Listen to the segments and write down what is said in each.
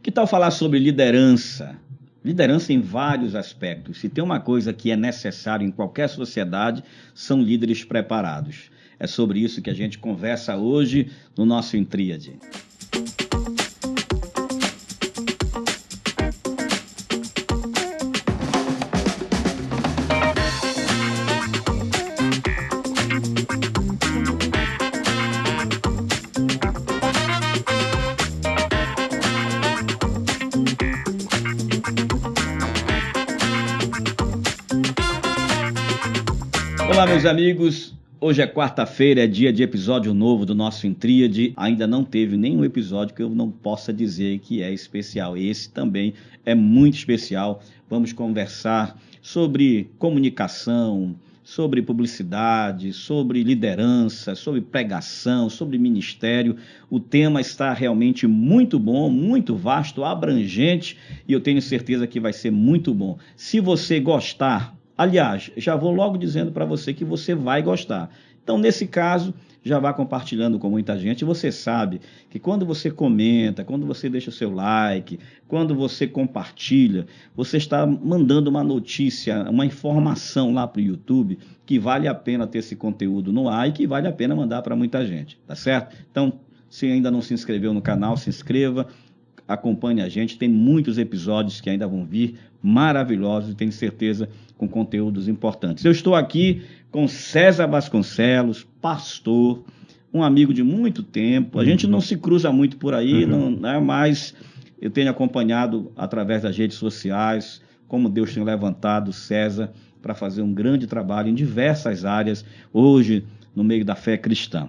Que tal falar sobre liderança? Liderança em vários aspectos. Se tem uma coisa que é necessário em qualquer sociedade, são líderes preparados. É sobre isso que a gente conversa hoje no nosso Intríade. Olá, meus amigos. Hoje é quarta-feira, é dia de episódio novo do nosso Intríade. Ainda não teve nenhum episódio que eu não possa dizer que é especial. Esse também é muito especial. Vamos conversar sobre comunicação, sobre publicidade, sobre liderança, sobre pregação, sobre ministério. O tema está realmente muito bom, muito vasto, abrangente, e eu tenho certeza que vai ser muito bom. Se você gostar, aliás, já vou logo dizendo para você que você vai gostar. Então, nesse caso, já vá compartilhando com muita gente. Você sabe que quando você comenta, quando você deixa o seu like, quando você compartilha, você está mandando uma notícia, uma informação lá para o YouTube que vale a pena ter esse conteúdo no ar e que vale a pena mandar para muita gente, tá certo? Então, se ainda não se inscreveu no canal, se inscreva. Acompanhe a gente, tem muitos episódios que ainda vão vir, maravilhosos, e tenho certeza com conteúdos importantes. Eu estou aqui com César Vasconcelos, pastor, um amigo de muito tempo. A gente não se cruza muito por aí, não, né, mas eu tenho acompanhado através das redes sociais como Deus tem levantado César para fazer um grande trabalho em diversas áreas, hoje no meio da fé cristã.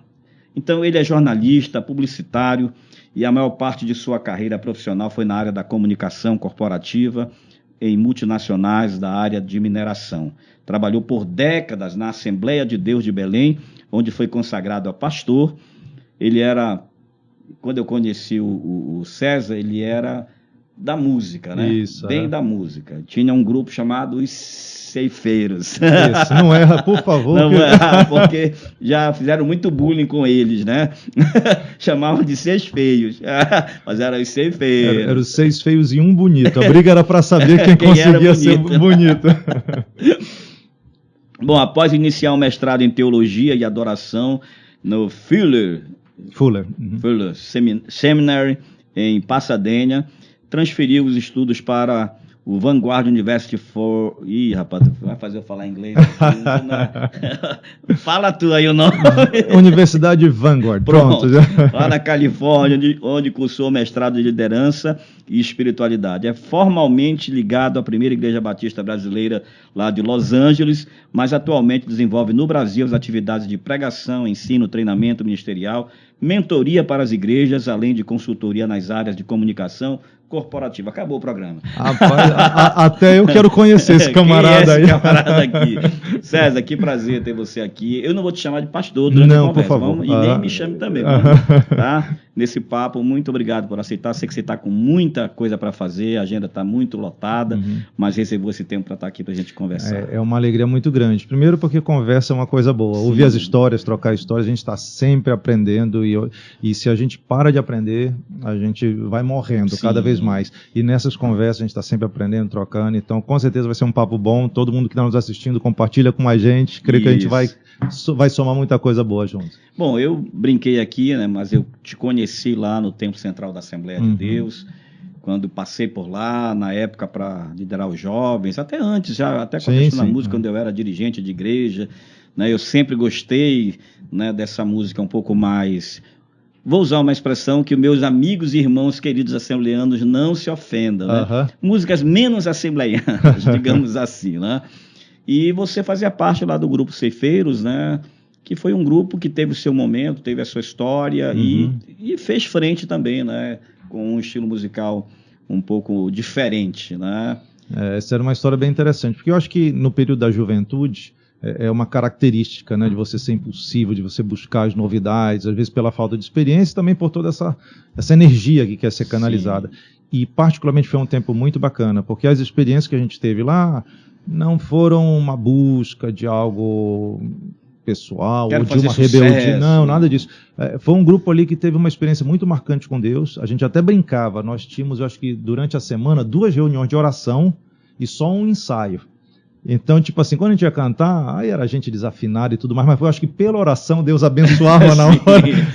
Então ele é jornalista, publicitário, e a maior parte de sua carreira profissional foi na área da comunicação corporativa, em multinacionais da área de mineração. Trabalhou por décadas na Assembleia de Deus de Belém, onde foi consagrado a pastor. Ele era, quando eu conheci o César, ele era da música, né? Isso, bem da música. Tinha um grupo chamado Os Ceifeiros. Isso, não erra, por favor. Não erra, porque já fizeram muito bullying com eles, né? Chamavam de seis feios, mas eram os ceifeiros. Eram os seis feios e um bonito. A briga era para saber quem conseguia ser bonito. Bom, após iniciar um mestrado em teologia e adoração no Fuller Seminary, em Pasadena, transferiu os estudos para o Vanguard University for... Ih, rapaz, vai fazer eu falar inglês. Fala tu aí o nome. Universidade Vanguard. Pronto. Lá na Califórnia, onde cursou mestrado de liderança e espiritualidade. É formalmente ligado à primeira Igreja Batista Brasileira lá de Los Angeles, mas atualmente desenvolve no Brasil as atividades de pregação, ensino, treinamento ministerial, mentoria para as igrejas, além de consultoria nas áreas de comunicação corporativa. Acabou o programa. Rapaz, até eu quero conhecer esse camarada aí. Esse camarada aqui. César, que prazer ter você aqui. Eu não vou te chamar de pastor durante a conversa, por favor. E nem me chame também, tá? Nesse papo, muito obrigado por aceitar. Sei que você está com muita coisa para fazer, a agenda está muito lotada, mas reservou esse tempo para estar aqui para a gente conversar. É uma alegria muito grande. Primeiro porque conversa é uma coisa boa. Sim. Ouvir as histórias, trocar histórias, a gente está sempre aprendendo e se a gente para de aprender, a gente vai morrendo cada vez mais. E nessas conversas a gente está sempre aprendendo, trocando. Então, com certeza vai ser um papo bom. Todo mundo que está nos assistindo, compartilha com a gente. Creio que a gente vai somar muita coisa boa juntos. Bom, eu brinquei aqui, né, mas eu te conheci lá no Templo Central da Assembleia de Deus, quando passei por lá, na época para liderar os jovens, até antes, já até com a questão da música, quando eu era dirigente de igreja, né, eu sempre gostei, né, dessa música um pouco mais... Vou usar uma expressão que os meus amigos e irmãos queridos assembleanos não se ofendam, né? Músicas menos assembleianas, digamos assim, né? E você fazia parte lá do grupo Ceifeiros, né? Que foi um grupo que teve o seu momento, teve a sua história e fez frente também, né? Com um estilo musical um pouco diferente, né? Essa era uma história bem interessante, porque eu acho que no período da juventude é uma característica, né, de você ser impulsivo, de você buscar as novidades, às vezes pela falta de experiência e também por toda essa energia que quer ser canalizada. Sim. E particularmente foi um tempo muito bacana, porque as experiências que a gente teve lá não foram uma busca de algo pessoal Quero ou de fazer uma rebeldia. sucesso. Não, nada disso. Foi um grupo ali que teve uma experiência muito marcante com Deus. A gente até brincava. Nós tínhamos, eu acho que durante a semana, 2 reuniões de oração e só um ensaio. Então, tipo assim, quando a gente ia cantar, aí era gente desafinada e tudo mais, mas eu acho que pela oração Deus abençoava na hora.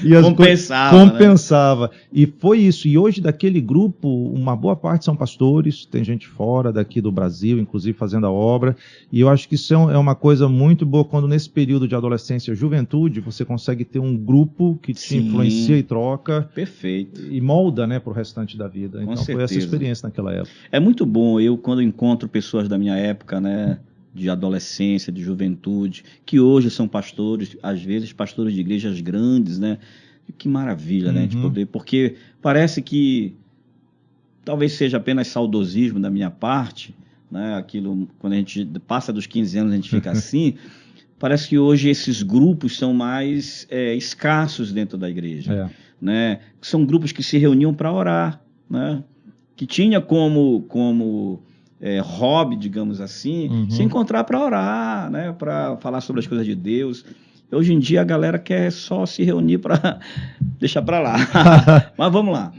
E compensava. Né? E foi isso. E hoje daquele grupo, uma boa parte são pastores, tem gente fora daqui do Brasil, inclusive fazendo a obra. E eu acho que isso é uma coisa muito boa quando nesse período de adolescência e juventude, você consegue ter um grupo que te influencia e troca. Perfeito. E molda, né, para o restante da vida. Com então certeza. Foi essa experiência naquela época. É muito bom, eu quando encontro pessoas da minha época, né, de adolescência, de juventude, que hoje são pastores, às vezes pastores de igrejas grandes, né? Que maravilha, né? De poder, porque parece que talvez seja apenas saudosismo da minha parte, né? Aquilo, quando a gente passa dos 15 anos, a gente fica assim. Parece que hoje esses grupos são mais escassos dentro da igreja, né? São grupos que se reuniam para orar, né? Que tinha como hobby, digamos assim, se encontrar para orar, né? Para falar sobre as coisas de Deus. Hoje em dia a galera quer só se reunir para deixar para lá. Mas vamos lá.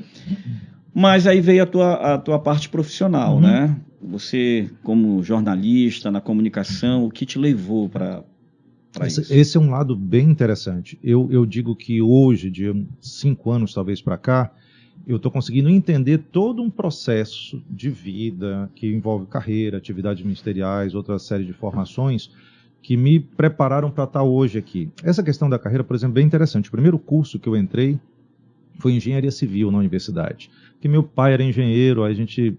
Mas aí veio a tua parte profissional, né? Você, como jornalista, na comunicação, o que te levou para isso? Esse é um lado bem interessante. Eu digo que hoje, de 5 anos talvez para cá, eu estou conseguindo entender todo um processo de vida que envolve carreira, atividades ministeriais, outra série de formações que me prepararam para estar hoje aqui. Essa questão da carreira, por exemplo, é bem interessante. O primeiro curso que eu entrei foi engenharia civil na universidade. Porque meu pai era engenheiro, a gente,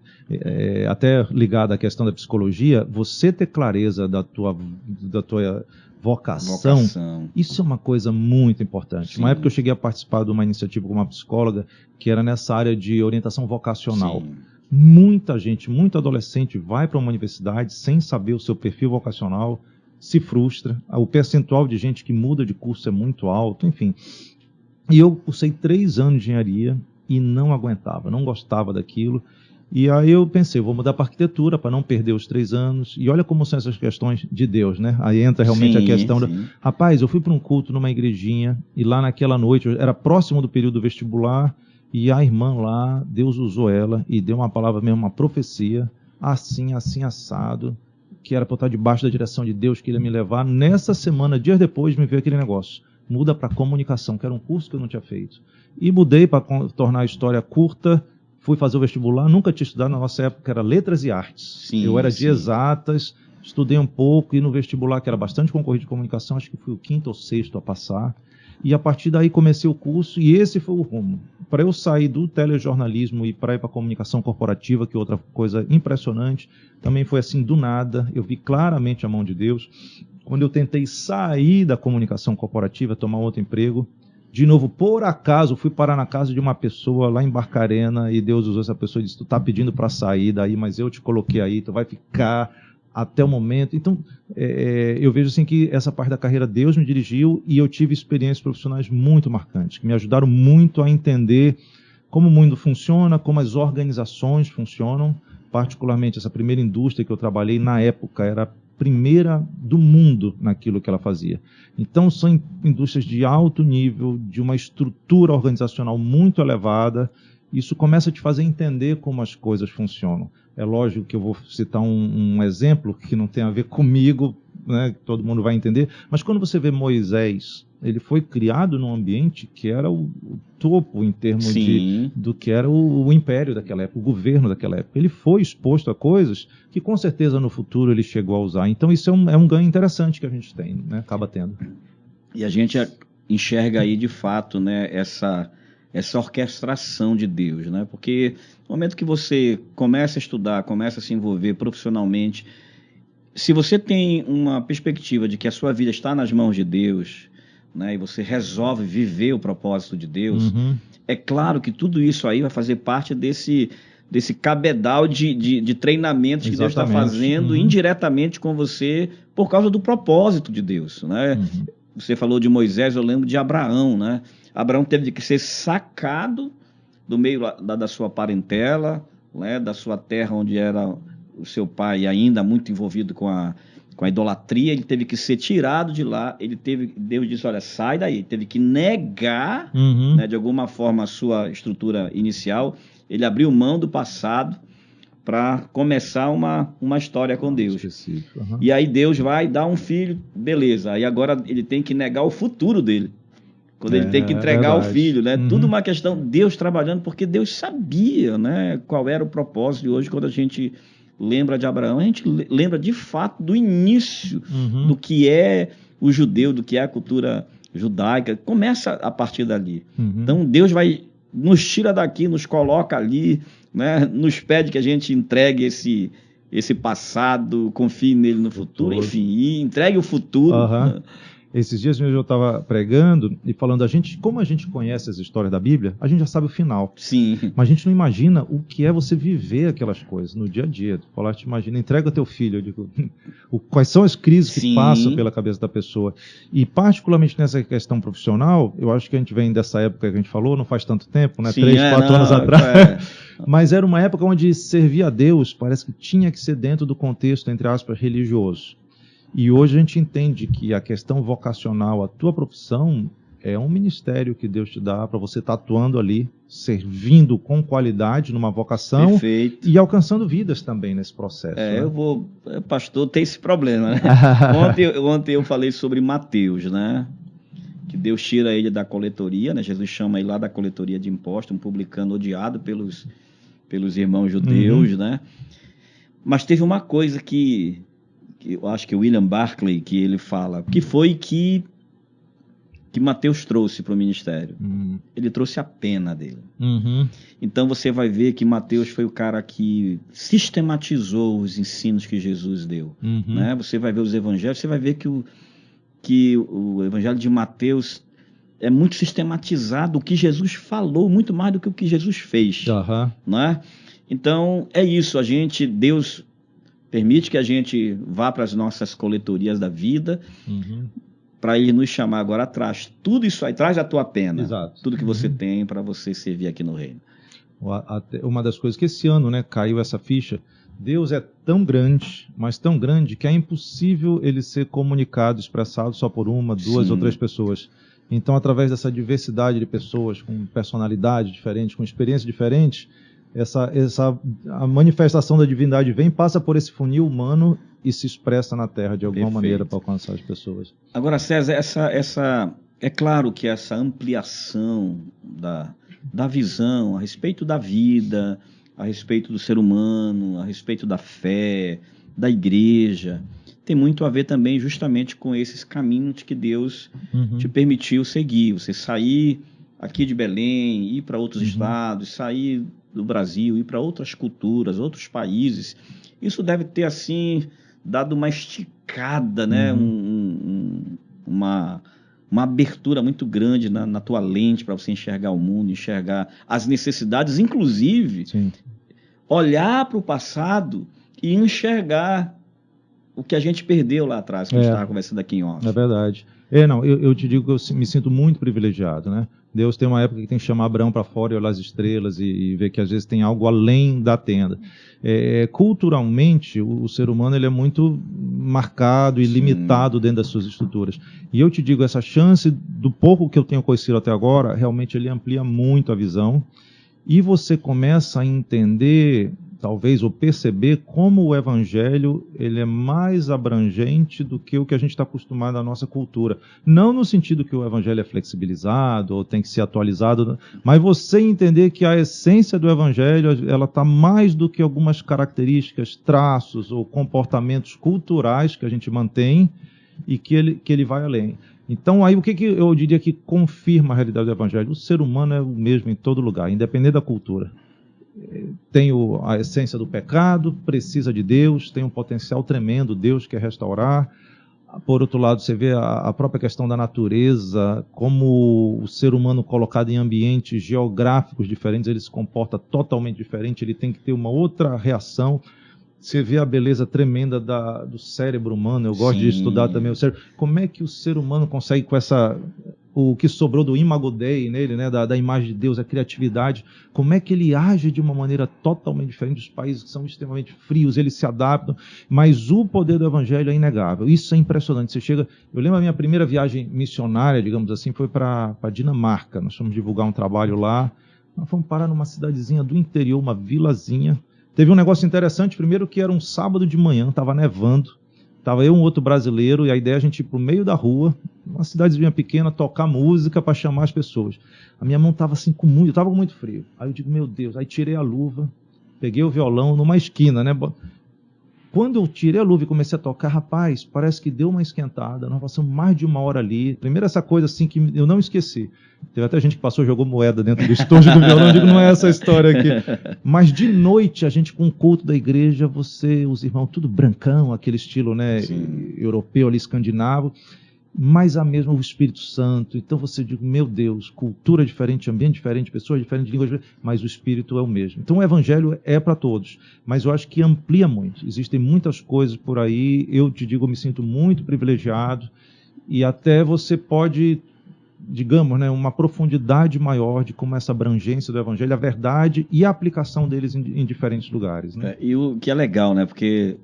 até ligado à questão da psicologia, você ter clareza da tua vocação, isso é uma coisa muito importante. Uma época eu cheguei a participar de uma iniciativa com uma psicóloga que era nessa área de orientação vocacional. Sim. Muita gente, muito adolescente vai para uma universidade sem saber o seu perfil vocacional, se frustra, o percentual de gente que muda de curso é muito alto, enfim. E eu cursei 3 anos de engenharia e não aguentava, não gostava daquilo. E aí eu pensei, vou mudar para arquitetura para não perder os 3 anos. E olha como são essas questões de Deus, né? Aí entra realmente a questão da... Rapaz, eu fui para um culto numa igrejinha e lá naquela noite, era próximo do período vestibular, e a irmã lá, Deus usou ela e deu uma palavra mesmo, uma profecia, assim, assado, que era para eu estar debaixo da direção de Deus, que ele ia me levar. Nessa semana, dias depois, me veio aquele negócio. Muda para comunicação, que era um curso que eu não tinha feito. E mudei para tornar a história curta, fui fazer o vestibular, nunca tinha estudado, na nossa época era letras e artes. Eu era de exatas, estudei um pouco, e no vestibular, que era bastante concorrido de comunicação, acho que fui o 5º ou 6º a passar. E a partir daí comecei o curso, e esse foi o rumo. Para eu sair do telejornalismo e para ir para a comunicação corporativa, que é outra coisa impressionante, também foi assim do nada, eu vi claramente a mão de Deus. Quando eu tentei sair da comunicação corporativa, tomar outro emprego, de novo, por acaso, fui parar na casa de uma pessoa lá em Barcarena, e Deus usou essa pessoa e disse, tu tá pedindo para sair daí, mas eu te coloquei aí, tu vai ficar até o momento. Então, eu vejo assim que essa parte da carreira Deus me dirigiu, e eu tive experiências profissionais muito marcantes, que me ajudaram muito a entender como o mundo funciona, como as organizações funcionam, particularmente essa primeira indústria que eu trabalhei na época era a primeira do mundo naquilo que ela fazia. Então são indústrias de alto nível, de uma estrutura organizacional muito elevada. Isso começa a te fazer entender como as coisas funcionam. É lógico que eu vou citar um exemplo que não tem a ver comigo, né, que todo mundo vai entender, mas quando você vê Moisés, ele foi criado num ambiente que era o topo em termos do que era o império daquela época, o governo daquela época. Ele foi exposto a coisas que com certeza no futuro ele chegou a usar. Então isso é um ganho interessante que a gente tem, né, acaba tendo. E a gente enxerga aí de fato, né, essa orquestração de Deus, né? Porque no momento que você começa a estudar, começa a se envolver profissionalmente, se você tem uma perspectiva de que a sua vida está nas mãos de Deus, né, e você resolve viver o propósito de Deus, é claro que tudo isso aí vai fazer parte desse cabedal de treinamentos que Deus está fazendo indiretamente com você por causa do propósito de Deus, né? Você falou de Moisés, eu lembro de Abraão, né? Abraão teve que ser sacado do meio da sua parentela, né, da sua terra onde era o seu pai ainda muito envolvido com a com a idolatria, ele teve que ser tirado de lá, Deus disse, olha, sai daí, ele teve que negar, né, de alguma forma, a sua estrutura inicial, ele abriu mão do passado para começar uma história com Deus. E aí Deus vai dar um filho, beleza, aí agora ele tem que negar o futuro dele, quando ele tem que entregar o filho, né? Tudo uma questão, Deus trabalhando, porque Deus sabia, né, qual era o propósito. E hoje, quando a gente lembra de Abraão, a gente lembra de fato do início do que é o judeu, do que é a cultura judaica, começa a partir dali. Então Deus nos tira daqui, nos coloca ali, né, nos pede que a gente entregue esse passado, confie nele no futuro, enfim, e entregue o futuro. Né? Esses dias mesmo eu estava pregando e falando, como a gente conhece as histórias da Bíblia, a gente já sabe o final. Sim. Mas a gente não imagina o que é você viver aquelas coisas no dia a dia. Tu imagina, entrega teu filho. Eu digo, quais são as crises que passam pela cabeça da pessoa. E particularmente nessa questão profissional, eu acho que a gente vem dessa época que a gente falou, não faz tanto tempo, né? 3, 4 anos atrás. Mas era uma época onde servir a Deus parece que tinha que ser dentro do contexto, entre aspas, religioso. E hoje a gente entende que a questão vocacional, a tua profissão, é um ministério que Deus te dá para você estar atuando ali, servindo com qualidade numa vocação. Perfeito. E alcançando vidas também nesse processo. Né? Pastor, tem esse problema, né? Ontem eu falei sobre Mateus, né? Que Deus tira ele da coletoria, né? Jesus chama ele lá da coletoria de impostos, um publicano odiado pelos irmãos judeus, né? Mas teve uma coisa que eu acho que o William Barclay, que ele fala, que foi que Mateus trouxe para o ministério. Ele trouxe a pena dele. Então você vai ver que Mateus foi o cara que sistematizou os ensinos que Jesus deu. Né? Você vai ver os evangelhos, você vai ver que o evangelho de Mateus é muito sistematizado, o que Jesus falou, muito mais do que o que Jesus fez. Né? Então é isso, Deus permite que a gente vá para as nossas coletorias da vida, para ele nos chamar agora atrás. Tudo isso aí, traz a tua pena. Exato. Tudo que você tem para você servir aqui no reino. Uma das coisas que esse ano, né, caiu essa ficha, Deus é tão grande, mas tão grande, que é impossível ele ser comunicado, expressado só por uma, duas ou três pessoas. Então, através dessa diversidade de pessoas, com personalidade diferente, com experiência diferente, a manifestação da divindade passa por esse funil humano e se expressa na Terra de alguma maneira para alcançar as pessoas. Agora, César, é claro que essa ampliação da visão a respeito da vida, a respeito do ser humano, a respeito da fé, da igreja, tem muito a ver também justamente com esses caminhos que Deus te permitiu seguir. Você sair aqui de Belém, ir para outros estados, sair do Brasil, ir para outras culturas, outros países. Isso deve ter, assim, dado uma esticada, né? Uma abertura muito grande na tua lente para você enxergar o mundo, enxergar as necessidades, inclusive olhar para o passado e enxergar o que a gente perdeu lá atrás, que a gente estava conversando aqui em off. É verdade. Eu te digo que eu me sinto muito privilegiado, né? Deus tem uma época que tem que chamar Abraão para fora e olhar as estrelas e ver que às vezes tem algo além da tenda. Culturalmente, o ser humano ele é muito marcado e limitado dentro das suas estruturas. E eu te digo, essa chance, do pouco que eu tenho conhecido até agora, realmente ele amplia muito a visão. E você começa a entender, talvez, ou perceber como o evangelho ele é mais abrangente do que o que a gente está acostumado na nossa cultura. Não no sentido que o evangelho é flexibilizado ou tem que ser atualizado, mas você entender que a essência do evangelho ela está mais do que algumas características, traços ou comportamentos culturais que a gente mantém e que ele vai além. Então, aí o que eu diria que confirma a realidade do evangelho? O ser humano é o mesmo em todo lugar, independente da cultura. Tem a essência do pecado, precisa de Deus, tem um potencial tremendo, Deus quer restaurar. Por outro lado, você vê a própria questão da natureza, como o ser humano colocado em ambientes geográficos diferentes, ele se comporta totalmente diferente, ele tem que ter uma outra reação. Você vê a beleza tremenda do cérebro humano, eu gosto de estudar também o cérebro. Como é que o ser humano consegue, com essa o que sobrou do Imago Dei nele, né, da imagem de Deus, a criatividade, como é que ele age de uma maneira totalmente diferente dos países que são extremamente frios, eles se adaptam, mas o poder do evangelho é inegável. Isso é impressionante. Você chega, eu lembro a minha primeira viagem missionária, digamos assim, foi para Dinamarca. Nós fomos divulgar um trabalho lá, nós fomos parar numa cidadezinha do interior, uma vilazinha. Teve um negócio interessante, primeiro que era um sábado de manhã, estava nevando, estava eu e um outro brasileiro, e a ideia é a gente ir para o meio da rua, uma cidadezinha pequena, tocar música para chamar as pessoas. A minha mão estava assim, eu estava com muito frio. Aí eu digo, meu Deus, aí tirei a luva, peguei o violão numa esquina, né? Quando eu tirei a luva e comecei a tocar, rapaz, parece que deu uma esquentada, nós passamos mais de 1 hora ali. Primeiro essa coisa assim que eu não esqueci. Teve até gente que passou e jogou moeda dentro do estojo do violão, eu digo, não é essa história aqui. Mas de noite, a gente com o culto da igreja, os irmãos, tudo brancão, aquele estilo, né, europeu ali, escandinavo, mas a mesma o Espírito Santo. Então você diz, meu Deus, cultura diferente, ambiente diferente, pessoas diferentes, línguas diferentes, mas o Espírito é o mesmo. Então o Evangelho é para todos, mas eu acho que amplia muito. Existem muitas coisas por aí, eu te digo, eu me sinto muito privilegiado, e até você pode, digamos, né, uma profundidade maior de como essa abrangência do Evangelho, a verdade e a aplicação deles em diferentes lugares. Né? E o que é legal, né, porque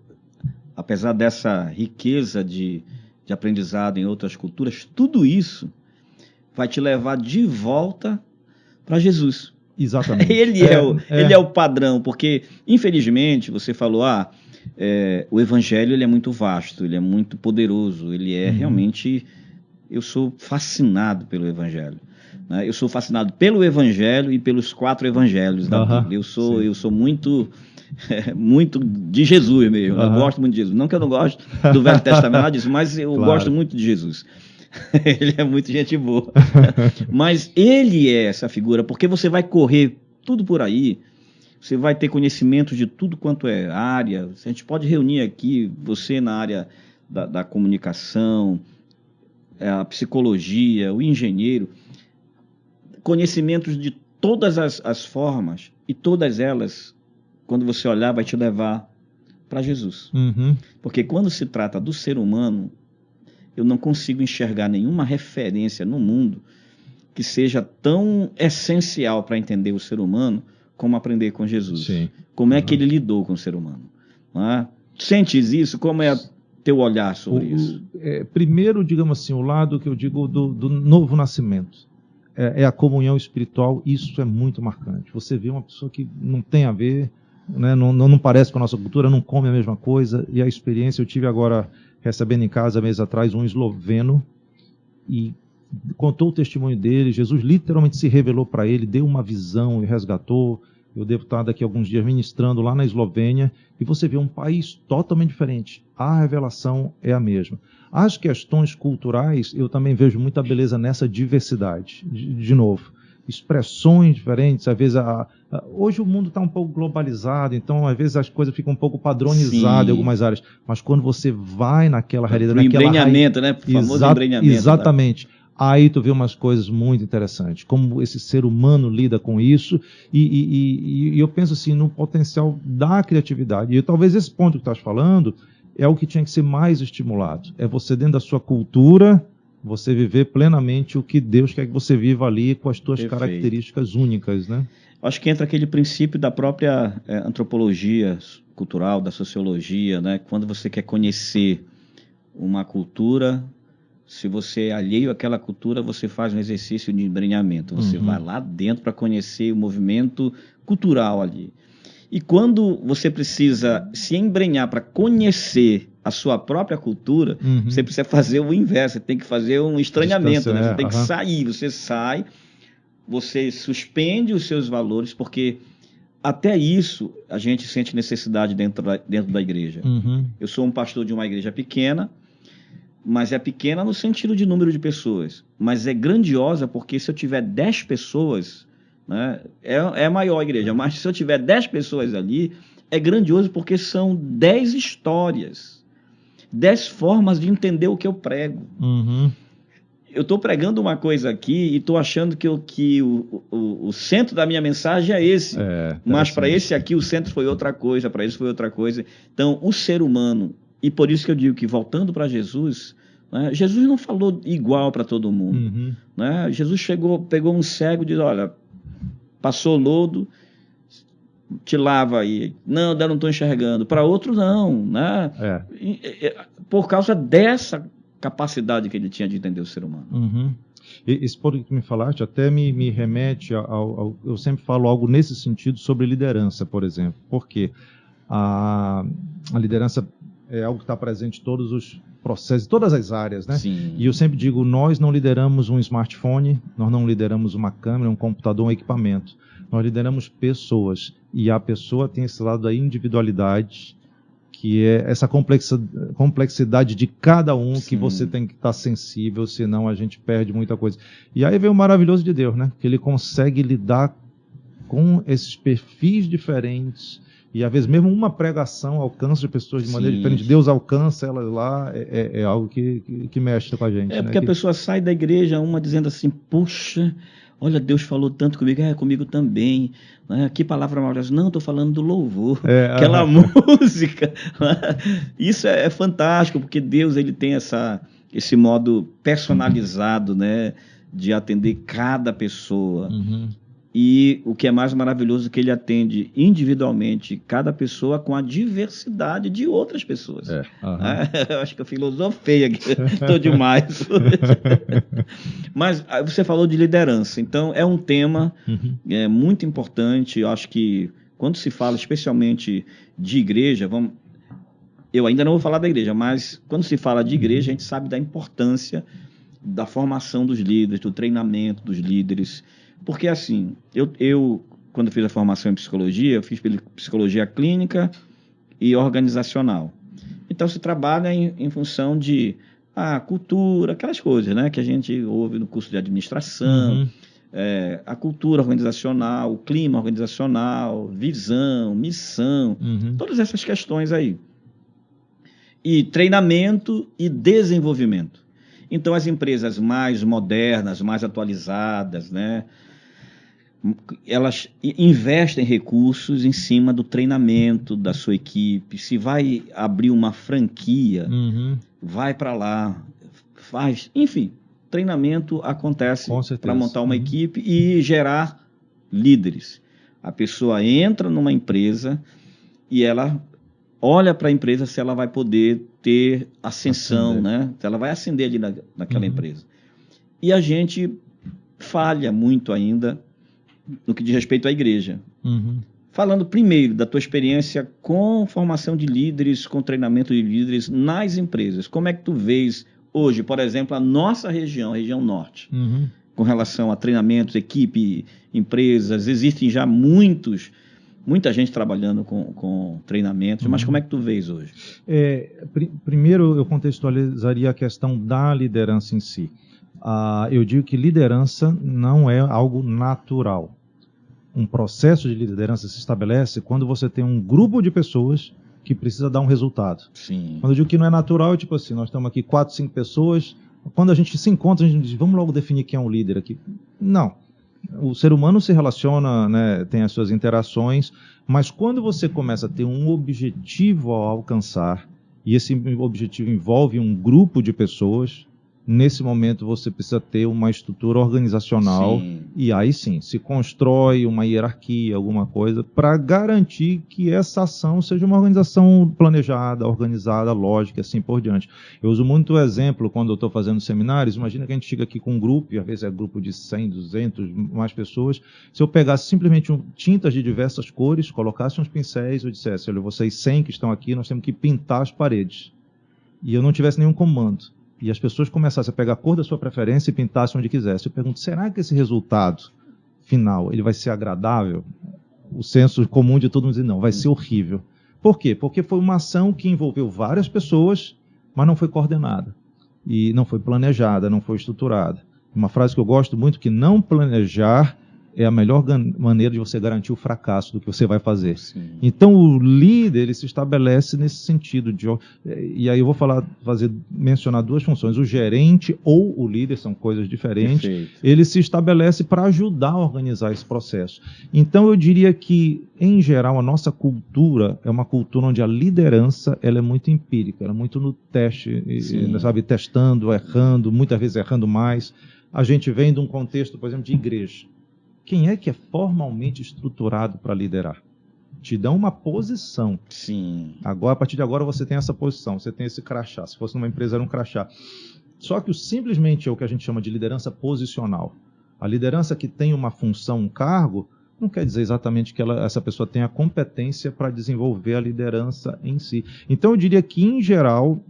apesar dessa riqueza de aprendizado em outras culturas, tudo isso vai te levar de volta para Jesus. Exatamente. Ele é o padrão, porque, infelizmente, você falou, o Evangelho ele é muito vasto, ele é muito poderoso, ele é realmente... Eu sou fascinado pelo Evangelho. Né? Eu sou fascinado pelo Evangelho e pelos 4 Evangelhos da Bíblia. Eu sou muito... muito de Jesus mesmo, eu gosto muito de Jesus. Não que eu não gosto do Velho Testamento, nada disso, mas eu gosto muito de Jesus. Ele é muito gente boa. Mas ele é essa figura, porque você vai correr tudo por aí, você vai ter conhecimento de tudo quanto é área. A gente pode reunir aqui, você na área da comunicação, a psicologia, o engenheiro, conhecimentos de todas as formas, e todas elas, quando você olhar, vai te levar para Jesus. Porque quando se trata do ser humano, eu não consigo enxergar nenhuma referência no mundo que seja tão essencial para entender o ser humano como aprender com Jesus. Sim. Como é que ele lidou com o ser humano? Não é? Sentes isso? Como é teu olhar sobre isso? Primeiro, digamos assim, o lado que eu digo do novo nascimento. É a comunhão espiritual, isso é muito marcante. Você vê uma pessoa que não tem a ver, né, não parece com a nossa cultura, não come a mesma coisa, e a experiência, eu tive agora recebendo em casa, meses atrás, um esloveno, e contou o testemunho dele. Jesus literalmente se revelou para ele, deu uma visão e resgatou. Eu devo estar daqui a alguns dias ministrando lá na Eslovênia, e você vê um país totalmente diferente. A revelação é a mesma. As questões culturais, eu também vejo muita beleza nessa diversidade. De novo, expressões diferentes, às vezes hoje o mundo está um pouco globalizado, então às vezes as coisas ficam um pouco padronizadas em algumas áreas, mas quando você vai naquela realidade... embrenhamento, né? O famoso embrenhamento. Exatamente. Aí tu vê umas coisas muito interessantes, como esse ser humano lida com isso, e eu penso assim, no potencial da criatividade. E talvez esse ponto que tu estás falando é o que tinha que ser mais estimulado. É você, dentro da sua cultura, você viver plenamente o que Deus quer que você viva ali, com as tuas características únicas, né? Acho que entra aquele princípio da própria antropologia cultural, da sociologia, né? Quando você quer conhecer uma cultura, se você é alheio àquela cultura, você faz um exercício de embrenhamento. Você vai lá dentro para conhecer o movimento cultural ali. E quando você precisa se embrenhar para conhecer a sua própria cultura, você precisa fazer o inverso, você tem que fazer um estranhamento, né? Você tem que sair, você sai, você suspende os seus valores, porque até isso a gente sente necessidade dentro da igreja. Eu sou um pastor de uma igreja pequena, mas é pequena no sentido de número de pessoas, mas é grandiosa porque se eu tiver 10 pessoas, né, é maior a igreja, mas se eu tiver 10 pessoas ali, é grandioso porque são 10 histórias, 10 formas de entender o que eu prego. Eu estou pregando uma coisa aqui e estou achando que o centro da minha mensagem é esse, mas para esse aqui o centro foi outra coisa, para esse foi outra coisa. Então, o ser humano, e por isso que eu digo que voltando para Jesus, Né? Jesus não falou igual para todo mundo. Né? Jesus pegou um cego e disse, olha, passou lodo, te lava aí. Não, eu não estou enxergando. Para outro, não. Né? Por causa dessa capacidade que ele tinha de entender o ser humano. Esse ponto que me falaste até me remete eu sempre falo algo nesse sentido sobre liderança, por exemplo, porque a liderança é algo que está presente em todos os processos, em todas as áreas, né? Sim. E eu sempre digo, nós não lideramos um smartphone, nós não lideramos uma câmera, um computador, um equipamento, nós lideramos pessoas, e a pessoa tem esse lado da individualidade, que é essa complexidade de cada um. Sim. Que você tem que estar sensível, senão a gente perde muita coisa. E aí vem o maravilhoso de Deus, né? Que ele consegue lidar com esses perfis diferentes, e às vezes mesmo uma pregação alcança pessoas de maneira diferente. Deus alcança elas lá, é algo que mexe com a gente. Porque a pessoa sai da igreja, uma dizendo assim, puxa, olha, Deus falou tanto comigo, comigo também. Né? Que palavra maravilhosa. Não, estou falando do louvor, aquela música. Isso é fantástico, porque Deus ele tem esse modo personalizado, né, de atender cada pessoa. E o que é mais maravilhoso é que ele atende individualmente cada pessoa com a diversidade de outras pessoas. Eu acho que eu filosofei aqui, estou demais. Mas você falou de liderança, então é um tema muito importante. Eu acho que quando se fala especialmente de igreja, eu ainda não vou falar da igreja, mas quando se fala de igreja, a gente sabe da importância da formação dos líderes, do treinamento dos líderes. Porque assim, eu quando fiz a formação em psicologia, eu fiz psicologia clínica e organizacional. Então se trabalha em função de cultura, aquelas coisas, né, que a gente ouve no curso de administração, a cultura organizacional, o clima organizacional, visão, missão, todas essas questões aí. E treinamento e desenvolvimento. Então as empresas mais modernas, mais atualizadas, né, elas investem recursos em cima do treinamento da sua equipe. Se vai abrir uma franquia, vai para lá, faz. Enfim, treinamento acontece para montar uma equipe e gerar líderes. A pessoa entra numa empresa e ela olha para a empresa se ela vai poder ter ascensão, né? Se ela vai ascender ali naquela empresa. E a gente falha muito ainda no que diz respeito à igreja. Falando primeiro da tua experiência com formação de líderes, com treinamento de líderes nas empresas. Como é que tu vês hoje, por exemplo, a nossa região, a região norte, com relação a treinamentos, equipe, empresas? Existem já muita gente trabalhando com treinamentos, mas como é que tu vês hoje? Primeiro, eu contextualizaria a questão da liderança em si. Eu digo que liderança não é algo natural. Um processo de liderança se estabelece quando você tem um grupo de pessoas que precisa dar um resultado. Sim. Quando eu digo que não é natural, é tipo assim, nós estamos aqui 4, 5 pessoas, quando a gente se encontra, a gente diz, vamos logo definir quem é um líder aqui. Não. O ser humano se relaciona, né, tem as suas interações, mas quando você começa a ter um objetivo a alcançar, e esse objetivo envolve um grupo de pessoas, nesse momento você precisa ter uma estrutura organizacional. Sim. E aí sim, se constrói uma hierarquia, alguma coisa, para garantir que essa ação seja uma organização planejada, organizada, lógica, assim por diante. Eu uso muito o exemplo quando eu estou fazendo seminários. Imagina que a gente chega aqui com um grupo, e às vezes é grupo de 100, 200, mais pessoas. Se eu pegasse simplesmente tintas de diversas cores, colocasse uns pincéis, eu dissesse, olha, vocês 100 que estão aqui, nós temos que pintar as paredes. E eu não tivesse nenhum comando. E as pessoas começassem a pegar a cor da sua preferência e pintassem onde quisesse. Eu pergunto, será que esse resultado final ele vai ser agradável? O senso comum de todo mundo diz, não, vai ser horrível. Por quê? Porque foi uma ação que envolveu várias pessoas, mas não foi coordenada. E não foi planejada, não foi estruturada. Uma frase que eu gosto muito, que não planejar é a melhor maneira de você garantir o fracasso do que você vai fazer. Sim. Então, o líder, ele se estabelece nesse sentido. E aí eu vou mencionar duas funções. O gerente ou o líder, são coisas diferentes. Perfeito. Ele se estabelece para ajudar a organizar esse processo. Então, eu diria que, em geral, a nossa cultura é uma cultura onde a liderança ela é muito empírica, ela é muito no teste, sabe, testando, errando, muitas vezes errando mais. A gente vem de um contexto, por exemplo, de igreja. Quem é que é formalmente estruturado para liderar? Te dão uma posição. Sim. Agora, a partir de agora você tem essa posição, você tem esse crachá. Se fosse numa empresa era um crachá. Só que simplesmente é o que a gente chama de liderança posicional. A liderança que tem uma função, um cargo, não quer dizer exatamente que essa pessoa tenha competência para desenvolver a liderança em si. Então eu diria que, em geral,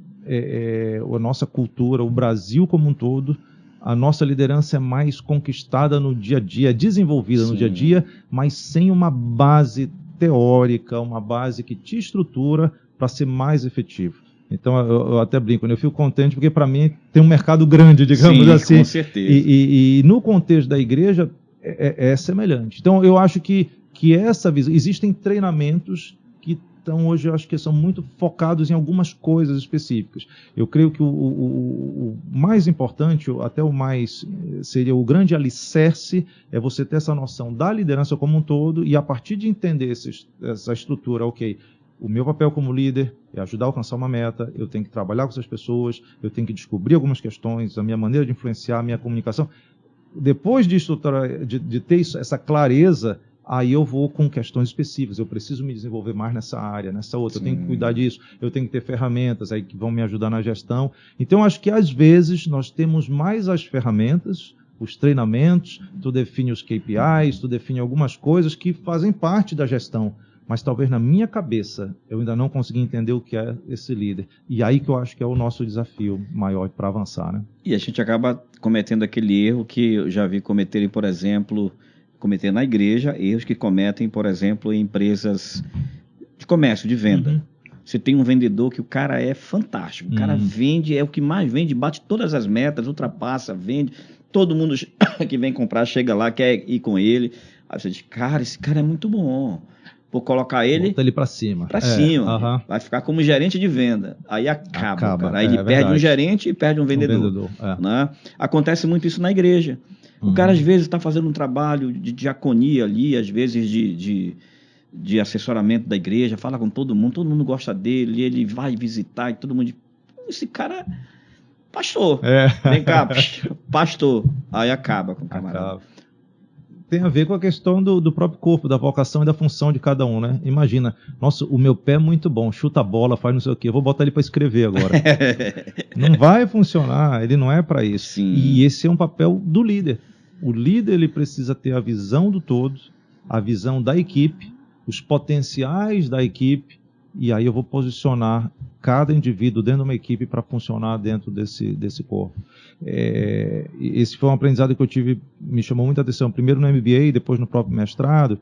a nossa cultura, o Brasil como um todo, a nossa liderança é mais conquistada no dia a dia, desenvolvida no dia a dia, mas sem uma base teórica, uma base que te estrutura para ser mais efetivo. Então, eu até brinco, eu fico contente porque, para mim, tem um mercado grande, digamos assim. Com certeza. E no contexto da igreja, é semelhante. Então, eu acho que essa visão... Existem treinamentos que estão hoje, eu acho que são muito focados em algumas coisas específicas. Eu creio que o mais importante, até o mais... seria o grande alicerce, é você ter essa noção da liderança como um todo e, a partir de entender essa estrutura, ok... O meu papel como líder é ajudar a alcançar uma meta, eu tenho que trabalhar com essas pessoas, eu tenho que descobrir algumas questões, a minha maneira de influenciar, a minha comunicação. Depois de ter essa clareza, aí eu vou com questões específicas. Eu preciso me desenvolver mais nessa área, nessa outra. Sim. Eu tenho que cuidar disso, eu tenho que ter ferramentas aí que vão me ajudar na gestão. Então, acho que às vezes nós temos mais as ferramentas, os treinamentos, tu define os KPIs, tu define algumas coisas que fazem parte da gestão. Mas talvez na minha cabeça eu ainda não consegui entender o que é esse líder. E aí que eu acho que é o nosso desafio maior para avançar, né? E a gente acaba cometendo aquele erro que eu já vi cometerem, por exemplo, cometer na igreja, erros que cometem, por exemplo, em empresas de comércio, de venda. Uhum. Você tem um vendedor que o cara é fantástico, o cara vende, é o que mais vende, bate todas as metas, ultrapassa, vende, todo mundo que vem comprar chega lá, quer ir com ele. Aí você diz, cara, esse cara é muito bom. Vou colocar ele... Bota ele para cima. Vai ficar como gerente de venda. Aí acaba cara. Aí ele perde um gerente e perde um vendedor. Né? Acontece muito isso na igreja. O cara, às vezes, está fazendo um trabalho de diaconia ali, às vezes de assessoramento da igreja, fala com todo mundo gosta dele, ele vai visitar e todo mundo diz, esse cara... Pastor. Vem cá, pastor. Aí acaba com o camarada. Tem a ver com a questão do próprio corpo, da vocação e da função de cada um, né? Imagina, nossa, o meu pé é muito bom, chuta a bola, faz não sei o quê, eu vou botar ele para escrever agora. Não vai funcionar, ele não é para isso. Sim. E esse é um papel do líder. O líder, ele precisa ter a visão do todo, a visão da equipe, os potenciais da equipe, e aí eu vou posicionar cada indivíduo dentro de uma equipe para funcionar dentro desse corpo. Esse foi um aprendizado que eu tive, me chamou muita atenção, primeiro no MBA e depois no próprio mestrado,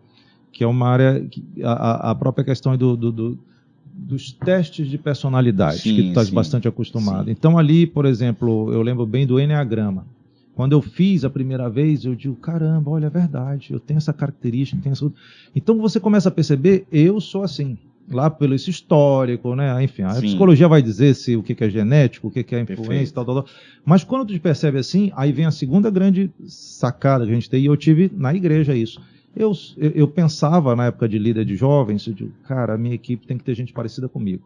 que é uma área, a própria questão dos testes de personalidade, que tu estás bastante acostumado. Sim. Então ali, por exemplo, eu lembro bem do Enneagrama. Quando eu fiz a primeira vez, eu digo, caramba, olha, é verdade, eu tenho essa característica, tenho essa outra. Então você começa a perceber, eu sou assim. Lá pelo esse histórico, né? Enfim, a psicologia vai dizer o que é genético, o que é influência, tal. Mas quando tu percebe assim, aí vem a segunda grande sacada que a gente tem, e eu tive na igreja isso. Eu pensava, na época de líder de jovens, eu digo, cara, a minha equipe tem que ter gente parecida comigo.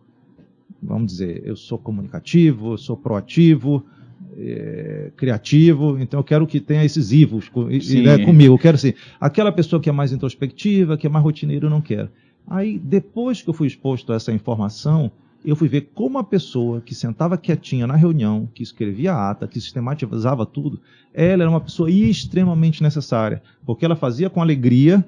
Vamos dizer, eu sou comunicativo, eu sou proativo, criativo, então eu quero que tenha esses ivos comigo. Eu quero assim, aquela pessoa que é mais introspectiva, que é mais rotineira, eu não quero. Aí, depois que eu fui exposto a essa informação, eu fui ver como a pessoa que sentava quietinha na reunião, que escrevia a ata, que sistematizava tudo, ela era uma pessoa extremamente necessária, porque ela fazia com alegria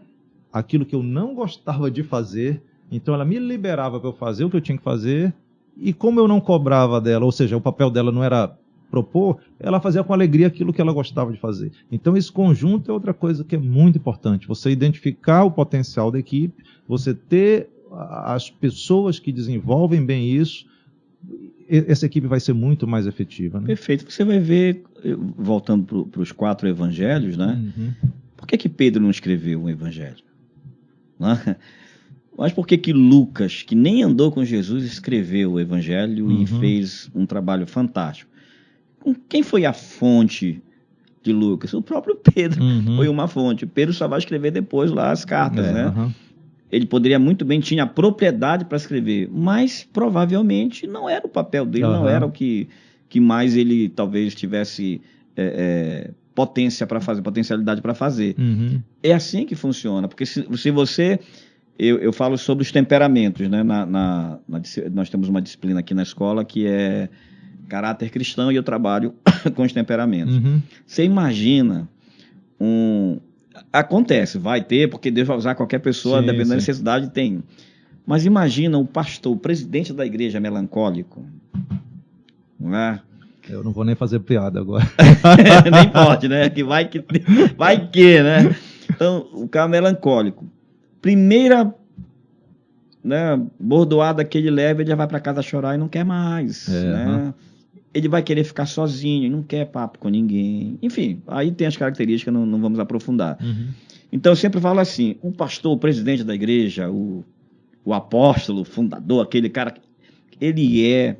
aquilo que eu não gostava de fazer, então ela me liberava para eu fazer o que eu tinha que fazer, e como eu não cobrava dela, ou seja, o papel dela não era propor, ela fazia com alegria aquilo que ela gostava de fazer. Então esse conjunto é outra coisa que é muito importante, você identificar o potencial da equipe, você ter as pessoas que desenvolvem bem isso, essa equipe vai ser muito mais efetiva. Né? Perfeito, você vai ver, voltando para os 4 evangelhos, né? Por que Pedro não escreveu um evangelho? Né? Mas por que Lucas, que nem andou com Jesus, escreveu o evangelho e fez um trabalho fantástico? Quem foi a fonte de Lucas? O próprio Pedro foi uma fonte. Pedro só vai escrever depois lá as cartas, né? Ele poderia muito bem, tinha propriedade para escrever, mas provavelmente não era o papel dele, não era o que mais ele talvez tivesse potencialidade para fazer. É assim que funciona, porque se você... Eu falo sobre os temperamentos, né? Nós temos uma disciplina aqui na escola que é caráter cristão e eu trabalho com os temperamentos. Você imagina Acontece, vai ter, porque Deus vai usar qualquer pessoa, dependendo da necessidade, tem. Mas imagina o pastor, o presidente da igreja melancólico. Não é? Eu não vou nem fazer piada agora. Nem pode, né? Vai que, né? Então, o cara melancólico. Primeira, né, bordoada que ele leva, ele já vai para casa chorar e não quer mais, né? Ele vai querer ficar sozinho, não quer papo com ninguém. Enfim, aí tem as características, não vamos aprofundar. Então, eu sempre falo assim, o pastor, o presidente da igreja, o apóstolo, o fundador, aquele cara, ele é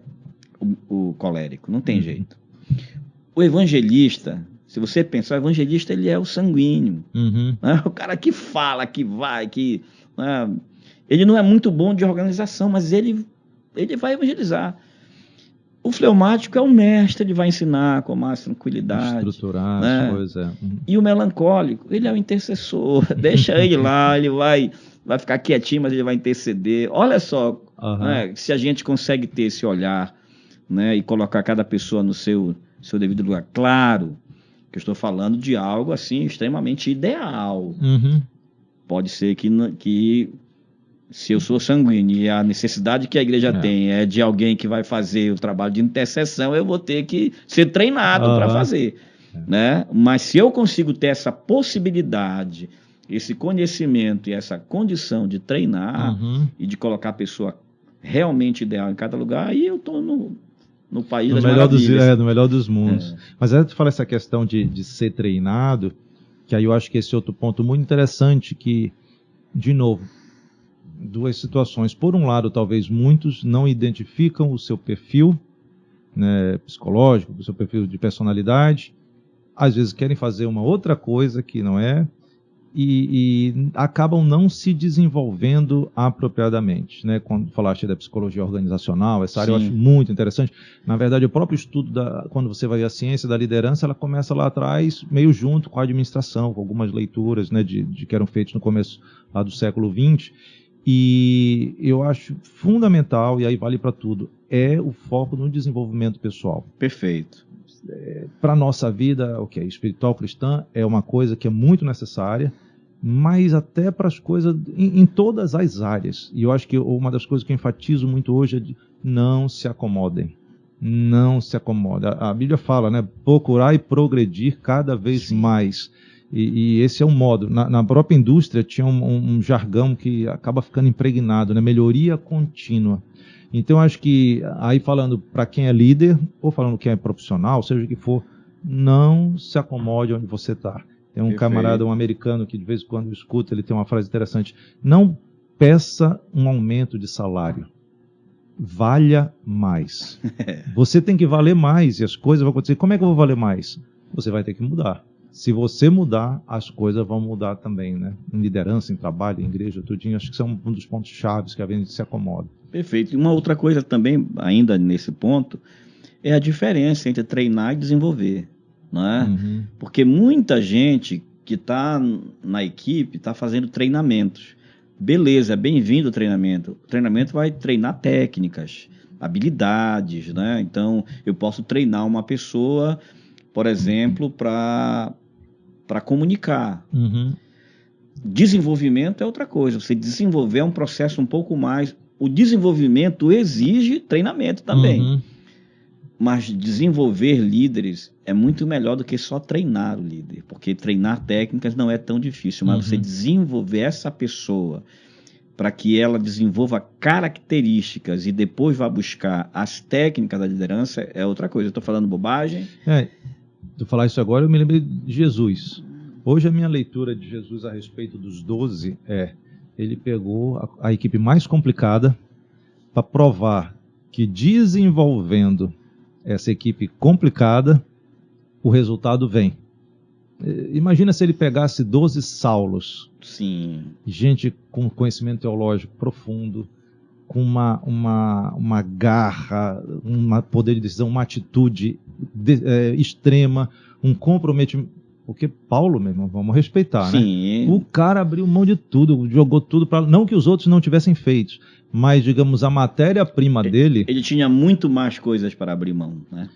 o colérico, não tem jeito. O evangelista, se você pensar, o evangelista, ele é o sanguíneo. Né? O cara que fala, que vai, né? Ele não é muito bom de organização, mas ele vai evangelizar. O fleumático é o mestre, ele vai ensinar com mais tranquilidade. Estruturar, né? As coisas. E o melancólico, ele é o intercessor. Deixa ele lá, ele vai ficar quietinho, mas ele vai interceder. Olha só, né, se a gente consegue ter esse olhar, né, e colocar cada pessoa no seu devido lugar. Claro que eu estou falando de algo assim extremamente ideal. Pode ser que se eu sou sanguíneo e a necessidade que a igreja tem é de alguém que vai fazer o trabalho de intercessão, eu vou ter que ser treinado para fazer. Né? Mas se eu consigo ter essa possibilidade, esse conhecimento e essa condição de treinar e de colocar a pessoa realmente ideal em cada lugar, aí eu estou no país das maravilhas. No melhor dos mundos. Mas aí tu fala essa questão de ser treinado, que aí eu acho que esse é outro ponto muito interessante, que, de novo, duas situações. Por um lado, talvez muitos não identificam o seu perfil, né, psicológico, o seu perfil de personalidade, às vezes querem fazer uma outra coisa que não é, e acabam não se desenvolvendo apropriadamente. Né? Quando falaste da psicologia organizacional, essa área eu acho muito interessante. Na verdade, o próprio estudo, quando você vai ver a ciência da liderança, ela começa lá atrás, meio junto com a administração, com algumas leituras, né, de que eram feitas no começo lá do século XX. E eu acho fundamental, e aí vale para tudo, é o foco no desenvolvimento pessoal. Perfeito. Para a nossa vida, espiritual cristã, é uma coisa que é muito necessária, mas até para as coisas em todas as áreas. E eu acho que uma das coisas que eu enfatizo muito hoje é de não se acomodem. Não se acomodem. A Bíblia fala, né? Procurar e progredir cada vez mais. E esse é um modo. Na própria indústria tinha um jargão que acaba ficando impregnado, né? Melhoria contínua. Então, acho que, aí falando para quem é líder, ou falando quem é profissional, seja o que for, não se acomode onde você está. Tem um camarada, um americano, que de vez em quando eu escuto, ele tem uma frase interessante: não peça um aumento de salário, valha mais. Você tem que valer mais e as coisas vão acontecer. Como é que eu vou valer mais? Você vai ter que mudar. Se você mudar, as coisas vão mudar também, né? Em liderança, em trabalho, em igreja, tudinho. Acho que são um dos pontos chaves que a gente se acomoda. Perfeito. E uma outra coisa também, ainda nesse ponto, é a diferença entre treinar e desenvolver. Não é? Porque muita gente que está na equipe está fazendo treinamentos. Beleza, é bem-vindo o treinamento. O treinamento vai treinar técnicas, habilidades, né? Então, eu posso treinar uma pessoa, por exemplo, para comunicar. Desenvolvimento é outra coisa. Você desenvolver é um processo um pouco mais... O desenvolvimento exige treinamento também. Mas desenvolver líderes é muito melhor do que só treinar o líder. Porque treinar técnicas não é tão difícil. Mas você desenvolver essa pessoa para que ela desenvolva características e depois vá buscar as técnicas da liderança é outra coisa. Eu estou falando bobagem? Tu falar isso agora, eu me lembrei de Jesus. Hoje a minha leitura de Jesus a respeito dos 12 ele pegou a equipe mais complicada para provar que desenvolvendo essa equipe complicada, o resultado vem. Imagina se ele pegasse 12 Saulos, Sim. gente com conhecimento teológico profundo, com uma garra, um poder de decisão, uma atitude extrema, um comprometimento. Porque Paulo, meu irmão, vamos respeitar, Sim. né? O cara abriu mão de tudo, jogou tudo para... Não que os outros não tivessem feito, mas, digamos, a matéria-prima dele... Ele tinha muito mais coisas para abrir mão, né?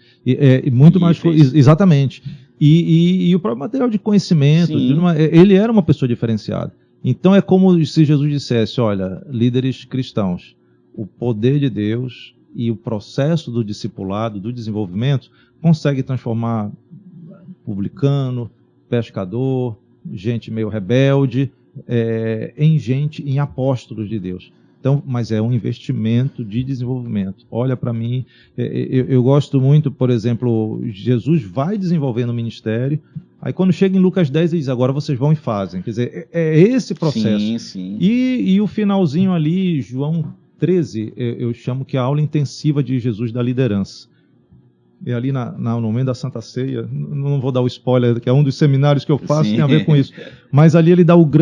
Muito mais coisas, exatamente. E o próprio material de conhecimento, ele era uma pessoa diferenciada. Então é como se Jesus dissesse, olha, líderes cristãos, o poder de Deus e o processo do discipulado, do desenvolvimento, consegue transformar publicano, pescador, gente meio rebelde, em apóstolos de Deus. Então, mas é um investimento de desenvolvimento. Olha para mim, eu gosto muito, por exemplo, Jesus vai desenvolvendo o ministério, aí quando chega em Lucas 10 ele diz, agora vocês vão e fazem. Quer dizer, é esse processo. Sim, sim. E o finalzinho ali, João 13, eu chamo que é a aula intensiva de Jesus da liderança. E ali no momento da Santa Ceia, não vou dar o spoiler, que é um dos seminários que eu faço, tem a ver com isso. Mas ali ele dá ele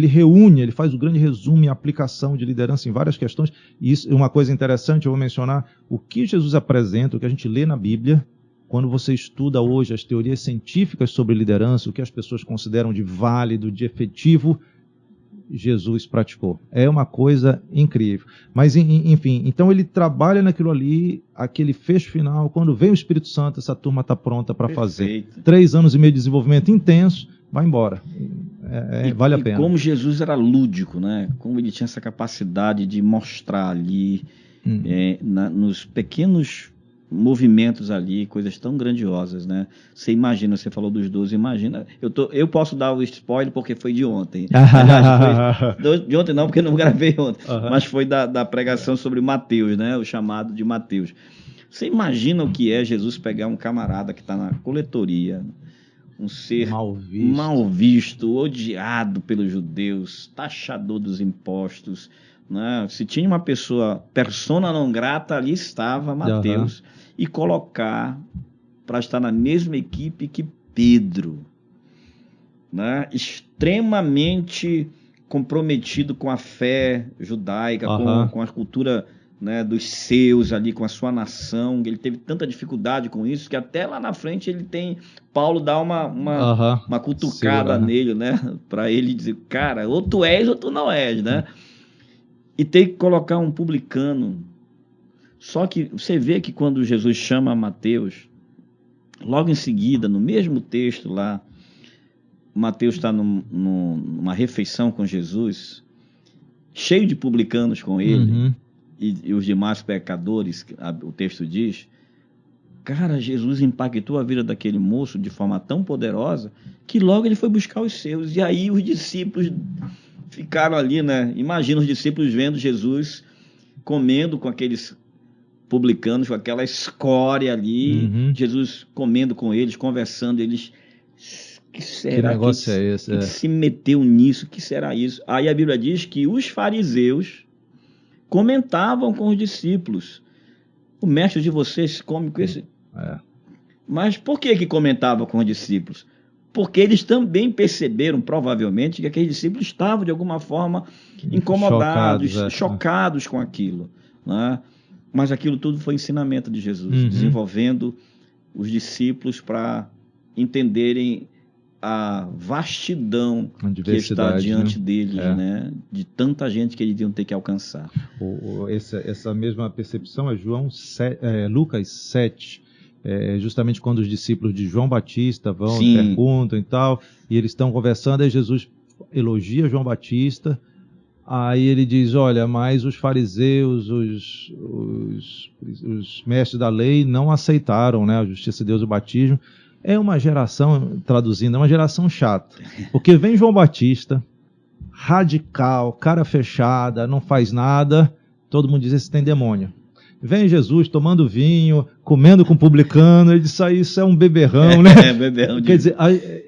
reúne, ele faz o grande resumo e aplicação de liderança em várias questões. E isso é uma coisa interessante, eu vou mencionar o que Jesus apresenta, o que a gente lê na Bíblia, quando você estuda hoje as teorias científicas sobre liderança, o que as pessoas consideram de válido, de efetivo, Jesus praticou. É uma coisa incrível. Mas, enfim, então ele trabalha naquilo ali, aquele fecho final, quando vem o Espírito Santo, essa turma está pronta para fazer. 3 anos e meio de desenvolvimento intenso, vai embora. Vale a pena. E como Jesus era lúdico, né? Como ele tinha essa capacidade de mostrar ali, nos pequenos movimentos ali, coisas tão grandiosas, né? Você imagina, você falou dos 12, imagina, eu posso dar o spoiler porque foi de ontem. Aliás, de ontem não, porque eu não gravei ontem, mas foi da pregação sobre Mateus, né? O chamado de Mateus. Você imagina o que é Jesus pegar um camarada que está na coletoria, um ser mal visto, odiado pelos judeus, taxador dos impostos, né? Se tinha uma pessoa persona non grata, ali estava Mateus, e colocar para estar na mesma equipe que Pedro, né? Extremamente comprometido com a fé judaica, com a cultura, né, dos seus ali, com a sua nação. Ele teve tanta dificuldade com isso que até lá na frente Paulo dá uma cutucada nele, né, para ele dizer, cara, ou tu és ou tu não és, né? E tem que colocar um publicano. Só que você vê que quando Jesus chama Mateus, logo em seguida, no mesmo texto lá, Mateus está numa refeição com Jesus, cheio de publicanos com ele, e os demais pecadores, o texto diz. Cara, Jesus impactou a vida daquele moço de forma tão poderosa que logo ele foi buscar os seus. E aí os discípulos ficaram ali, né? Imagina os discípulos vendo Jesus comendo com aqueles publicanos, com aquela escória ali, Jesus comendo com eles, conversando, eles... Que será que negócio é esse? Que se meteu nisso? Que será isso? Aí a Bíblia diz que os fariseus comentavam com os discípulos, o mestre de vocês come com esse... Mas por que comentavam com os discípulos? Porque eles também perceberam, provavelmente, que aqueles discípulos estavam, de alguma forma, incomodados, chocados com aquilo, né? Mas aquilo tudo foi ensinamento de Jesus, desenvolvendo os discípulos para entenderem a vastidão que está diante deles, né? De tanta gente que eles iam ter que alcançar. Essa mesma percepção é Lucas 7, justamente quando os discípulos de João Batista vão e perguntam e tal, e eles estão conversando, aí Jesus elogia João Batista, aí ele diz, olha, mas os fariseus, os mestres da lei não aceitaram, né, a justiça de Deus e o batismo. É uma geração, traduzindo, é uma geração chata, porque vem João Batista, radical, cara fechada, não faz nada, todo mundo diz, esse tem demônio. vem Jesus tomando vinho, comendo com publicano, ele disse, isso é um beberrão, né? Beberrão. Quer dizer,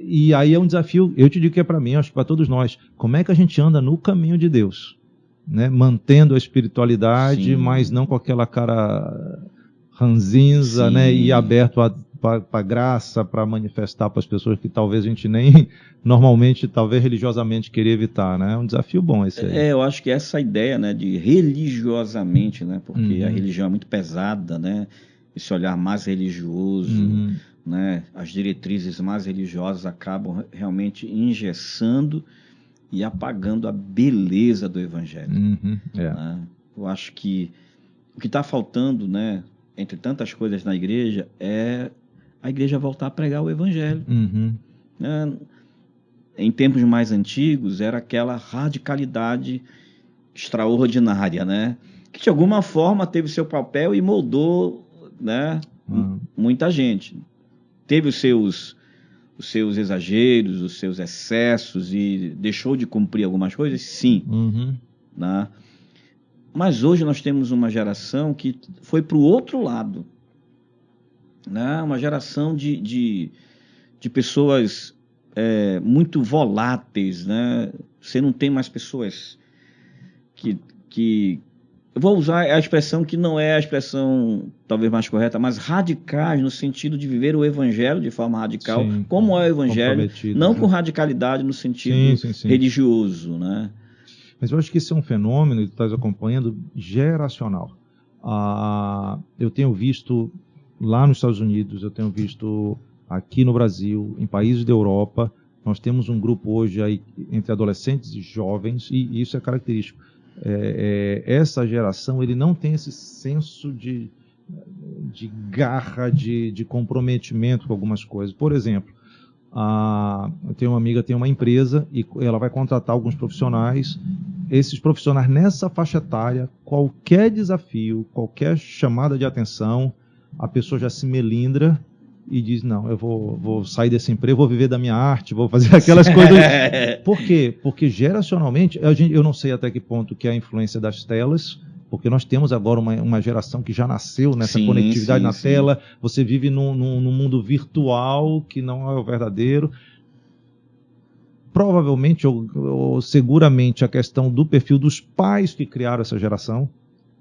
e aí é um desafio, eu te digo que é para mim, acho que para todos nós, como é que a gente anda no caminho de Deus, né? Mantendo a espiritualidade, sim, mas não com aquela cara ranzinza, né? E aberto para graça, para manifestar para as pessoas que talvez a gente nem normalmente, talvez religiosamente queria evitar, né? É um desafio bom esse aí. Eu acho que essa ideia, né, de religiosamente, né? Porque a religião é muito pesada, né? Esse olhar mais religioso, né? As diretrizes mais religiosas acabam realmente engessando e apagando a beleza do evangelho. Né? Eu acho que o que está faltando, né, entre tantas coisas na igreja, é a igreja voltar a pregar o evangelho. Né? Em tempos mais antigos, era aquela radicalidade extraordinária, né? Que de alguma forma teve seu papel e moldou, né, muita gente. Teve os seus exageros, os seus excessos e deixou de cumprir algumas coisas? Sim. Né? Mas hoje nós temos uma geração que foi para o outro lado. Né? Uma geração de pessoas muito voláteis. Né? Você não tem mais pessoas que... Eu vou usar a expressão que não é a expressão talvez mais correta, mas radicais no sentido de viver o evangelho de forma radical, sim, como é o evangelho, não, né, com radicalidade no sentido religioso, né? Mas eu acho que esse é um fenômeno que estás acompanhando geracional. Eu tenho visto lá nos Estados Unidos, eu tenho visto aqui no Brasil, em países da Europa, nós temos um grupo hoje aí entre adolescentes e jovens, e isso é característico. Essa geração, ele não tem esse senso de garra, de comprometimento com algumas coisas. Por exemplo, eu tenho uma amiga, tem uma empresa e ela vai contratar alguns profissionais. Esses profissionais nessa faixa etária, qualquer desafio, qualquer chamada de atenção, a pessoa já se melindra e diz, não, eu vou sair desse emprego, vou viver da minha arte, vou fazer aquelas coisas. Por quê? Porque geracionalmente, eu não sei até que ponto que é a influência das telas, porque nós temos agora uma geração que já nasceu nessa conectividade na tela, você vive num mundo virtual que não é o verdadeiro. Provavelmente, ou seguramente, a questão do perfil dos pais que criaram essa geração,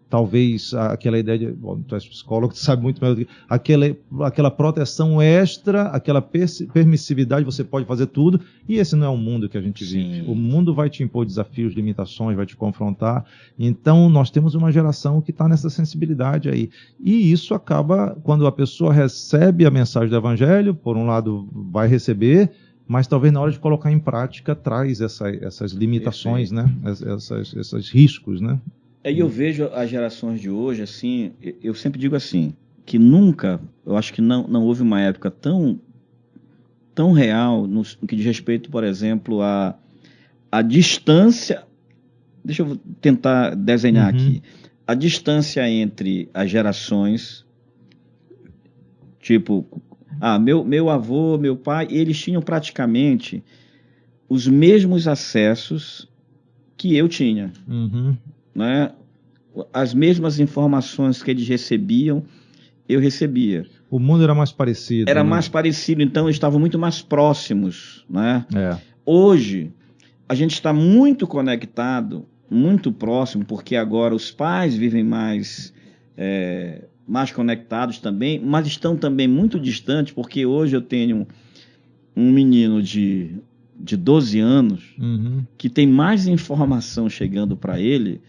talvez aquela ideia de... Bom, tu és psicólogo, tu sabe muito melhor do que... Aquela proteção extra, aquela permissividade, você pode fazer tudo, e esse não é o mundo que a gente vive. O mundo vai te impor desafios, limitações, vai te confrontar. Então, nós temos uma geração que está nessa sensibilidade aí. E isso acaba, quando a pessoa recebe a mensagem do Evangelho, por um lado vai receber, mas talvez na hora de colocar em prática traz essas limitações, né? Esses riscos, né? E eu vejo as gerações de hoje, assim, eu sempre digo assim, que nunca, eu acho que não houve uma época tão real no que diz respeito, por exemplo, à distância, deixa eu tentar desenhar aqui, a distância entre as gerações, tipo, meu avô, meu pai, eles tinham praticamente os mesmos acessos que eu tinha. Né? As mesmas informações que eles recebiam, eu recebia. O mundo era mais parecido. Era mais parecido, então estavam muito mais próximos. Né? Hoje, a gente está muito conectado, muito próximo, porque agora os pais vivem mais conectados também, mas estão também muito distantes, porque hoje eu tenho um menino de 12 anos, que tem mais informação chegando para ele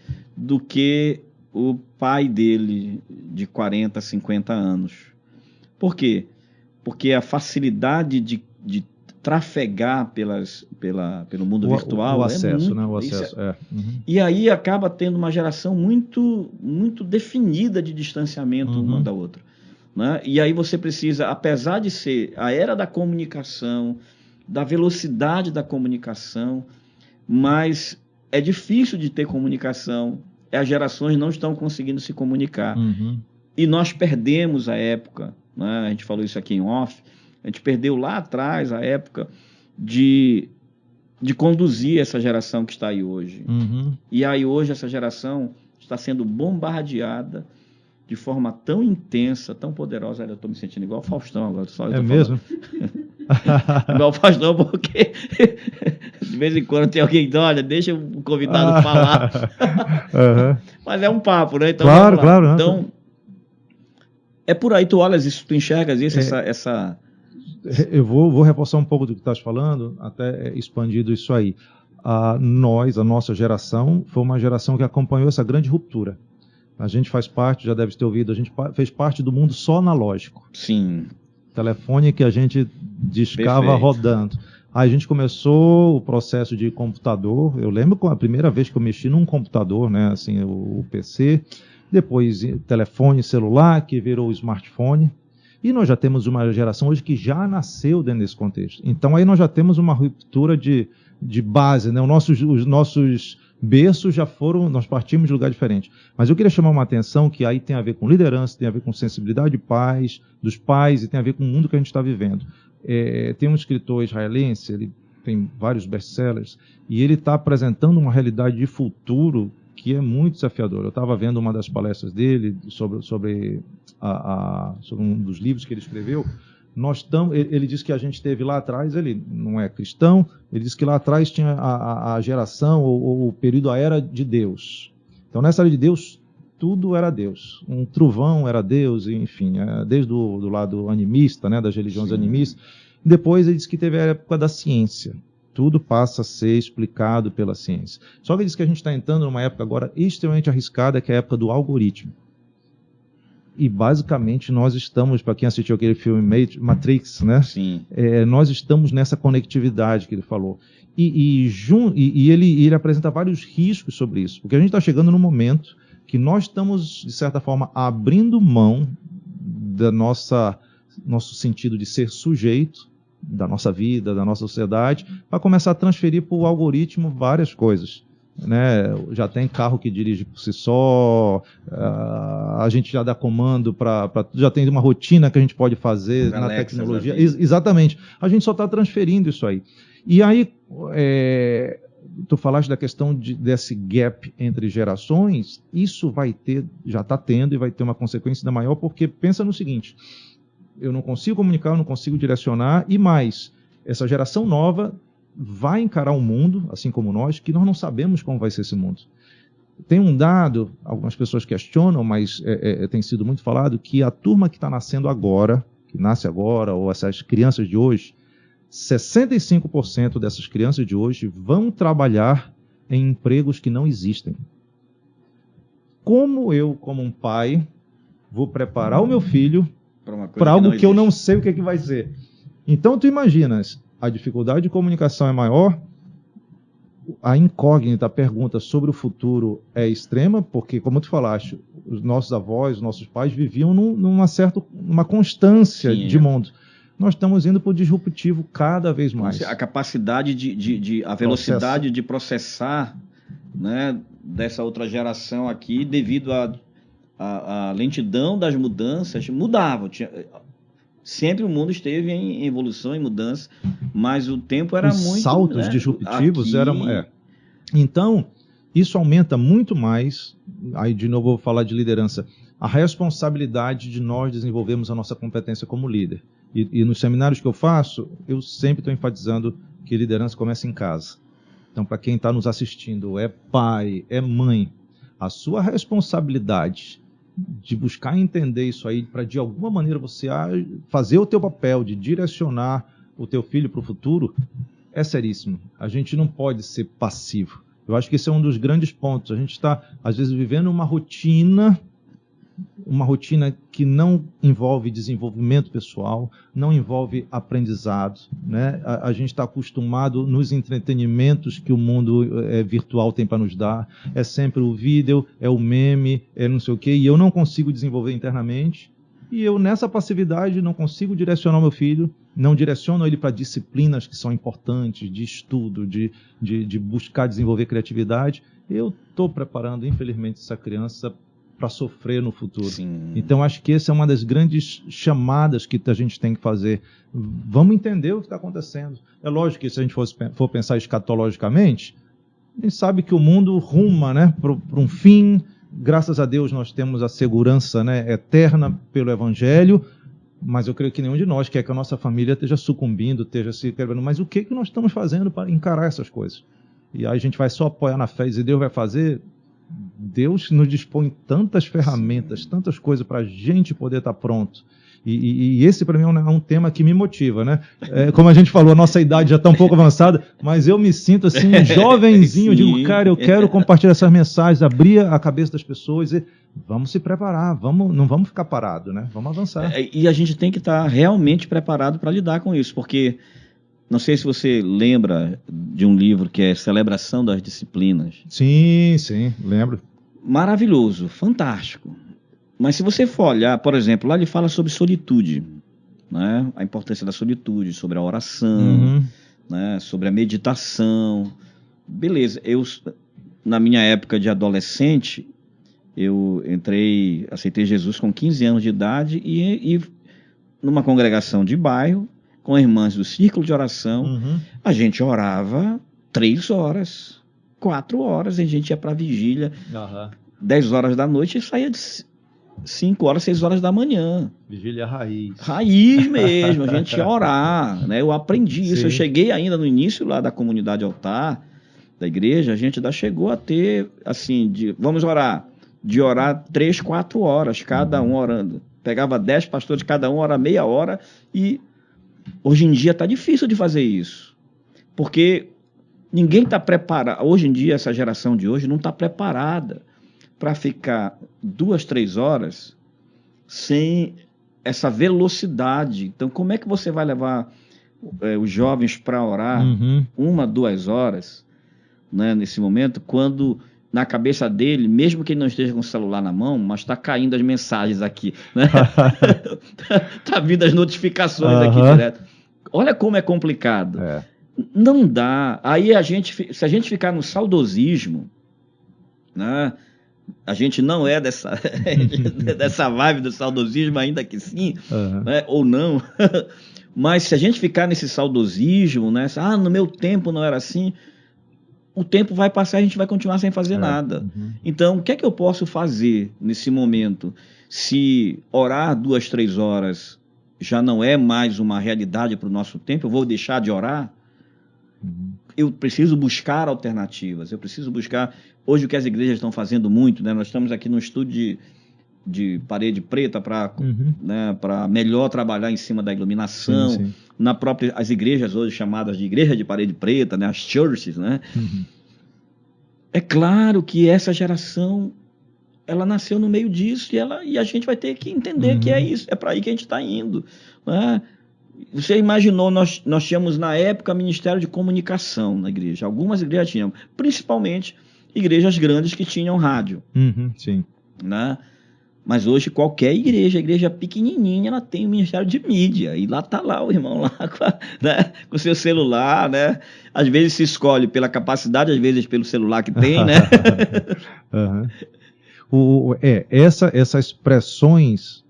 do que o pai dele de 40, 50 anos. Por quê? Porque a facilidade de trafegar pelo mundo virtual... O acesso, né? O acesso, E aí acaba tendo uma geração muito, muito definida de distanciamento uma da outra. Né? E aí você precisa, apesar de ser a era da comunicação, da velocidade da comunicação, mas é difícil de ter comunicação, as gerações não estão conseguindo se comunicar. E nós perdemos a época, né? A gente falou isso aqui em off, a gente perdeu lá atrás a época de conduzir essa geração que está aí hoje. E aí hoje essa geração está sendo bombardeada de forma tão intensa, tão poderosa. Eu estou me sentindo igual o Faustão agora. É mesmo? Igual o Faustão, porque de vez em quando tem alguém que diz, olha, deixa o convidado falar. Mas é um papo, né? Então, claro. Então, é por aí, tu olhas isso, tu enxergas isso, essa... Eu vou reforçar um pouco do que tu estás falando, até expandido isso aí. A nossa geração, foi uma geração que acompanhou essa grande ruptura. A gente faz parte, já deve ter ouvido, a gente fez parte do mundo só analógico. Sim. Telefone que a gente discava rodando. Aí a gente começou o processo de computador. Eu lembro a primeira vez que eu mexi num computador, né, assim, o PC. Depois telefone celular, que virou o smartphone. E nós já temos uma geração hoje que já nasceu dentro desse contexto. Então aí nós já temos uma ruptura de base, né? Os nossos berços já foram, nós partimos de lugar diferente. Mas eu queria chamar uma atenção que aí tem a ver com liderança, tem a ver com sensibilidade de pais, dos pais, e tem a ver com o mundo que a gente está vivendo. Tem um escritor israelense, ele tem vários best-sellers, e ele está apresentando uma realidade de futuro que é muito desafiadora. Eu estava vendo uma das palestras dele sobre um dos livros que ele escreveu. Ele disse que a gente teve lá atrás, ele não é cristão, ele disse que lá atrás tinha a geração ou o período, a era de Deus. Então nessa era de Deus, tudo era Deus. Um trovão era Deus, enfim, desde do lado animista, né, das religiões animistas. Depois ele disse que teve a época da ciência. Tudo passa a ser explicado pela ciência. Só que ele disse que a gente está entrando numa época agora extremamente arriscada, que é a época do algoritmo. E basicamente nós estamos, para quem assistiu aquele filme Matrix, né? Sim. Nós estamos nessa conectividade que ele falou. E ele apresenta vários riscos sobre isso, porque a gente está chegando num momento que nós estamos, de certa forma, abrindo mão da nosso sentido de ser sujeito, da nossa vida, da nossa sociedade, para começar a transferir para o algoritmo várias coisas. Né? Já tem carro que dirige por si só, a gente já dá comando já tem uma rotina que a gente pode fazer na tecnologia. Exatamente. A gente só está transferindo isso aí. E aí, tu falaste da questão desse gap entre gerações, isso já está tendo e vai ter uma consequência ainda maior, porque pensa no seguinte: eu não consigo comunicar, eu não consigo direcionar, e mais, essa geração nova vai encarar um mundo, assim como nós, que nós não sabemos como vai ser esse mundo. Tem um dado, algumas pessoas questionam, mas tem sido muito falado, que a turma que está nascendo agora, que nasce agora, ou essas crianças de hoje, 65% dessas crianças de hoje vão trabalhar em empregos que não existem. Como eu, como um pai, vou preparar o meu filho para algo que eu não sei o que vai ser? Então, tu imaginas, a dificuldade de comunicação é maior, a incógnita, a pergunta sobre o futuro é extrema, porque, como tu falaste, os nossos avós, os nossos pais viviam numa constância de mundo. Nós estamos indo para o disruptivo cada vez mais. A capacidade a velocidade de processar, né, dessa outra geração aqui, devido à lentidão das mudanças, mudava. Sempre o mundo esteve em evolução, em mudança, mas o tempo era muito... Os saltos disruptivos eram... Então, isso aumenta muito mais, aí de novo eu vou falar de liderança, a responsabilidade de nós desenvolvermos a nossa competência como líder. E nos seminários que eu faço, eu sempre estou enfatizando que liderança começa em casa. Então, para quem está nos assistindo, é pai, é mãe, a sua responsabilidade de buscar entender isso aí, para de alguma maneira você fazer o teu papel de direcionar o teu filho para o futuro, é seríssimo. A gente não pode ser passivo. Eu acho que esse é um dos grandes pontos. A gente está, às vezes, vivendo uma rotina que não envolve desenvolvimento pessoal, não envolve aprendizado, né? A gente está acostumado nos entretenimentos que o mundo virtual tem para nos dar, é sempre o vídeo, é o meme, é não sei o quê, e eu não consigo desenvolver internamente, e eu nessa passividade não consigo direcionar meu filho, não direciono ele para disciplinas que são importantes, de estudo, de buscar desenvolver criatividade. Eu estou preparando, infelizmente, essa criança para sofrer no futuro. Sim. Então, acho que essa é uma das grandes chamadas que a gente tem que fazer. Vamos entender o que está acontecendo. É lógico que se a gente for pensar escatologicamente, a gente sabe que o mundo ruma, né, para um fim, graças a Deus nós temos a segurança, né, eterna pelo Evangelho, mas eu creio que nenhum de nós quer que a nossa família esteja sucumbindo, esteja se quebrando. Mas o que nós estamos fazendo para encarar essas coisas? E aí a gente vai só apoiar na fé e dizer, Deus vai fazer. Deus nos dispõe tantas ferramentas, tantas coisas para a gente poder estar pronto. E esse para mim é um tema que me motiva, né? Como a gente falou, a nossa idade já está um pouco avançada, mas eu me sinto assim, jovenzinho, digo, cara, eu quero compartilhar essas mensagens, abrir a cabeça das pessoas e vamos se preparar, não vamos ficar parados, né? Vamos avançar. E a gente tem que estar realmente preparado para lidar com isso, porque não sei se você lembra de um livro que é Celebração das Disciplinas. Sim, lembro. Maravilhoso, fantástico. Mas se você for olhar, por exemplo, lá ele fala sobre solitude, né? A importância da solitude, sobre a oração, né? Sobre a meditação. Beleza, na minha época de adolescente, eu aceitei Jesus com 15 anos de idade e numa congregação de bairro, com irmãs do círculo de oração, a gente orava 3 horas, 4 horas, a gente ia para a vigília, 10 horas da noite e saía de 5 horas, 6 horas da manhã. Vigília raiz. Raiz mesmo, a gente ia orar, né? Eu aprendi isso. Sim. Eu cheguei ainda no início lá da comunidade altar, da igreja, a gente ainda chegou a ter, assim, vamos orar, de orar 3, 4 horas, cada um orando. Pegava 10 pastores, cada um ora meia hora, e hoje em dia está difícil de fazer isso, porque ninguém está preparado. Hoje em dia, essa geração de hoje não está preparada para ficar 2, 3 horas sem essa velocidade. Então, como é que você vai levar os jovens para orar 1, 2 horas, né, nesse momento, quando na cabeça dele, mesmo que ele não esteja com o celular na mão, mas está caindo as mensagens aqui, né? Tá vindo as notificações aqui direto. Olha como é complicado. Não dá. Aí se a gente ficar no saudosismo, né? A gente não é dessa vibe do saudosismo, ainda que sim, né? Ou não. Mas se a gente ficar nesse saudosismo, né? No meu tempo não era assim, o tempo vai passar e a gente vai continuar sem fazer nada. Então, o que é que eu posso fazer nesse momento? Se orar 2, 3 horas já não é mais uma realidade para o nosso tempo, eu vou deixar de orar? Eu preciso buscar alternativas, eu preciso buscar... Hoje o que as igrejas estão fazendo muito, né? Nós estamos aqui no estúdio de parede preta para né, melhor trabalhar em cima da iluminação. Sim. As igrejas hoje chamadas de igreja de parede preta, né? As churches, né? É claro que essa geração, ela nasceu no meio disso e a gente vai ter que entender que é isso, é para aí que a gente está indo, né? Você imaginou, nós tínhamos na época Ministério de Comunicação na igreja. Algumas igrejas tinham, principalmente igrejas grandes que tinham rádio. Sim. Né? Mas hoje qualquer igreja pequenininha, ela tem o Ministério de Mídia. E lá está lá o irmão lá com o seu celular, né? Às vezes se escolhe pela capacidade, às vezes pelo celular que tem, né? Essas pressões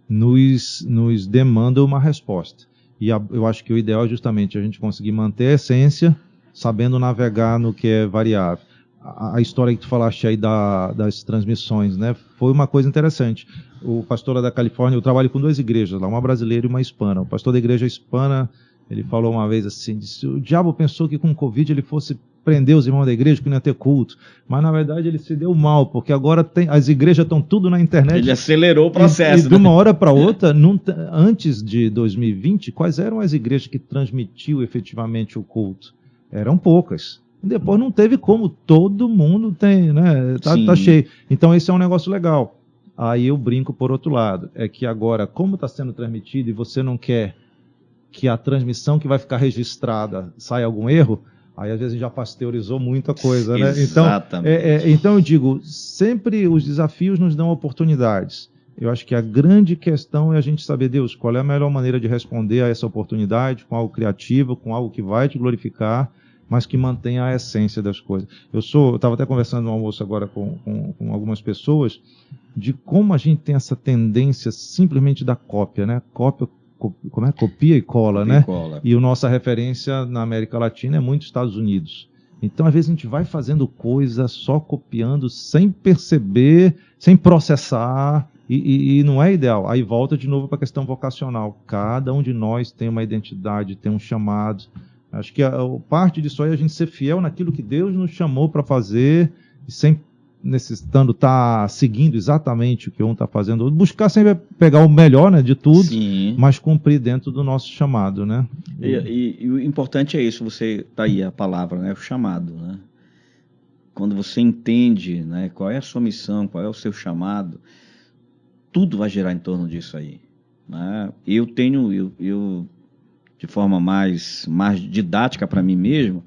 nos demandam uma resposta. E eu acho que o ideal é justamente a gente conseguir manter a essência, sabendo navegar no que é variável. A história que tu falaste aí das transmissões, né? Foi uma coisa interessante. O pastor lá da Califórnia, eu trabalho com 2 igrejas lá, uma brasileira e uma hispana. O pastor da igreja hispana, ele falou uma vez assim, disse, o diabo pensou que com o Covid ele fosse prender os irmãos da igreja, que não ia ter culto. Mas na verdade ele se deu mal, porque agora as igrejas estão tudo na internet. Ele acelerou o processo. E de uma hora para outra, antes de 2020, quais eram as igrejas que transmitiam efetivamente o culto? Eram poucas. Depois não teve como, todo mundo tem, né? Tá cheio. Então esse é um negócio legal. Aí eu brinco por outro lado, é que agora, como está sendo transmitido e você não quer que a transmissão que vai ficar registrada saia algum erro, aí às vezes a gente já pasteurizou muita coisa, né? Exatamente. Então eu digo, sempre os desafios nos dão oportunidades. Eu acho que a grande questão é a gente saber, Deus, qual é a melhor maneira de responder a essa oportunidade, com algo criativo, com algo que vai te glorificar, mas que mantenha a essência das coisas. Eu estava até conversando no almoço agora com algumas pessoas, de como a gente tem essa tendência simplesmente da cópia, né? Copia e cola, né? E a nossa referência na América Latina é muito Estados Unidos. Então, às vezes, a gente vai fazendo coisa só copiando, sem perceber, sem processar, e não é ideal. Aí volta de novo para a questão vocacional. Cada um de nós tem uma identidade, tem um chamado. Acho que parte disso aí é a gente ser fiel naquilo que Deus nos chamou para fazer, sem necessitando estar seguindo exatamente o que um está fazendo. Buscar sempre pegar o melhor, né, de tudo, sim, mas cumprir dentro do nosso chamado, né? E o importante é isso, você tá aí a palavra, né, o chamado, né? Quando você entende, né, qual é a sua missão, qual é o seu chamado, tudo vai girar em torno disso aí, né? Eu de forma mais didática para mim mesmo,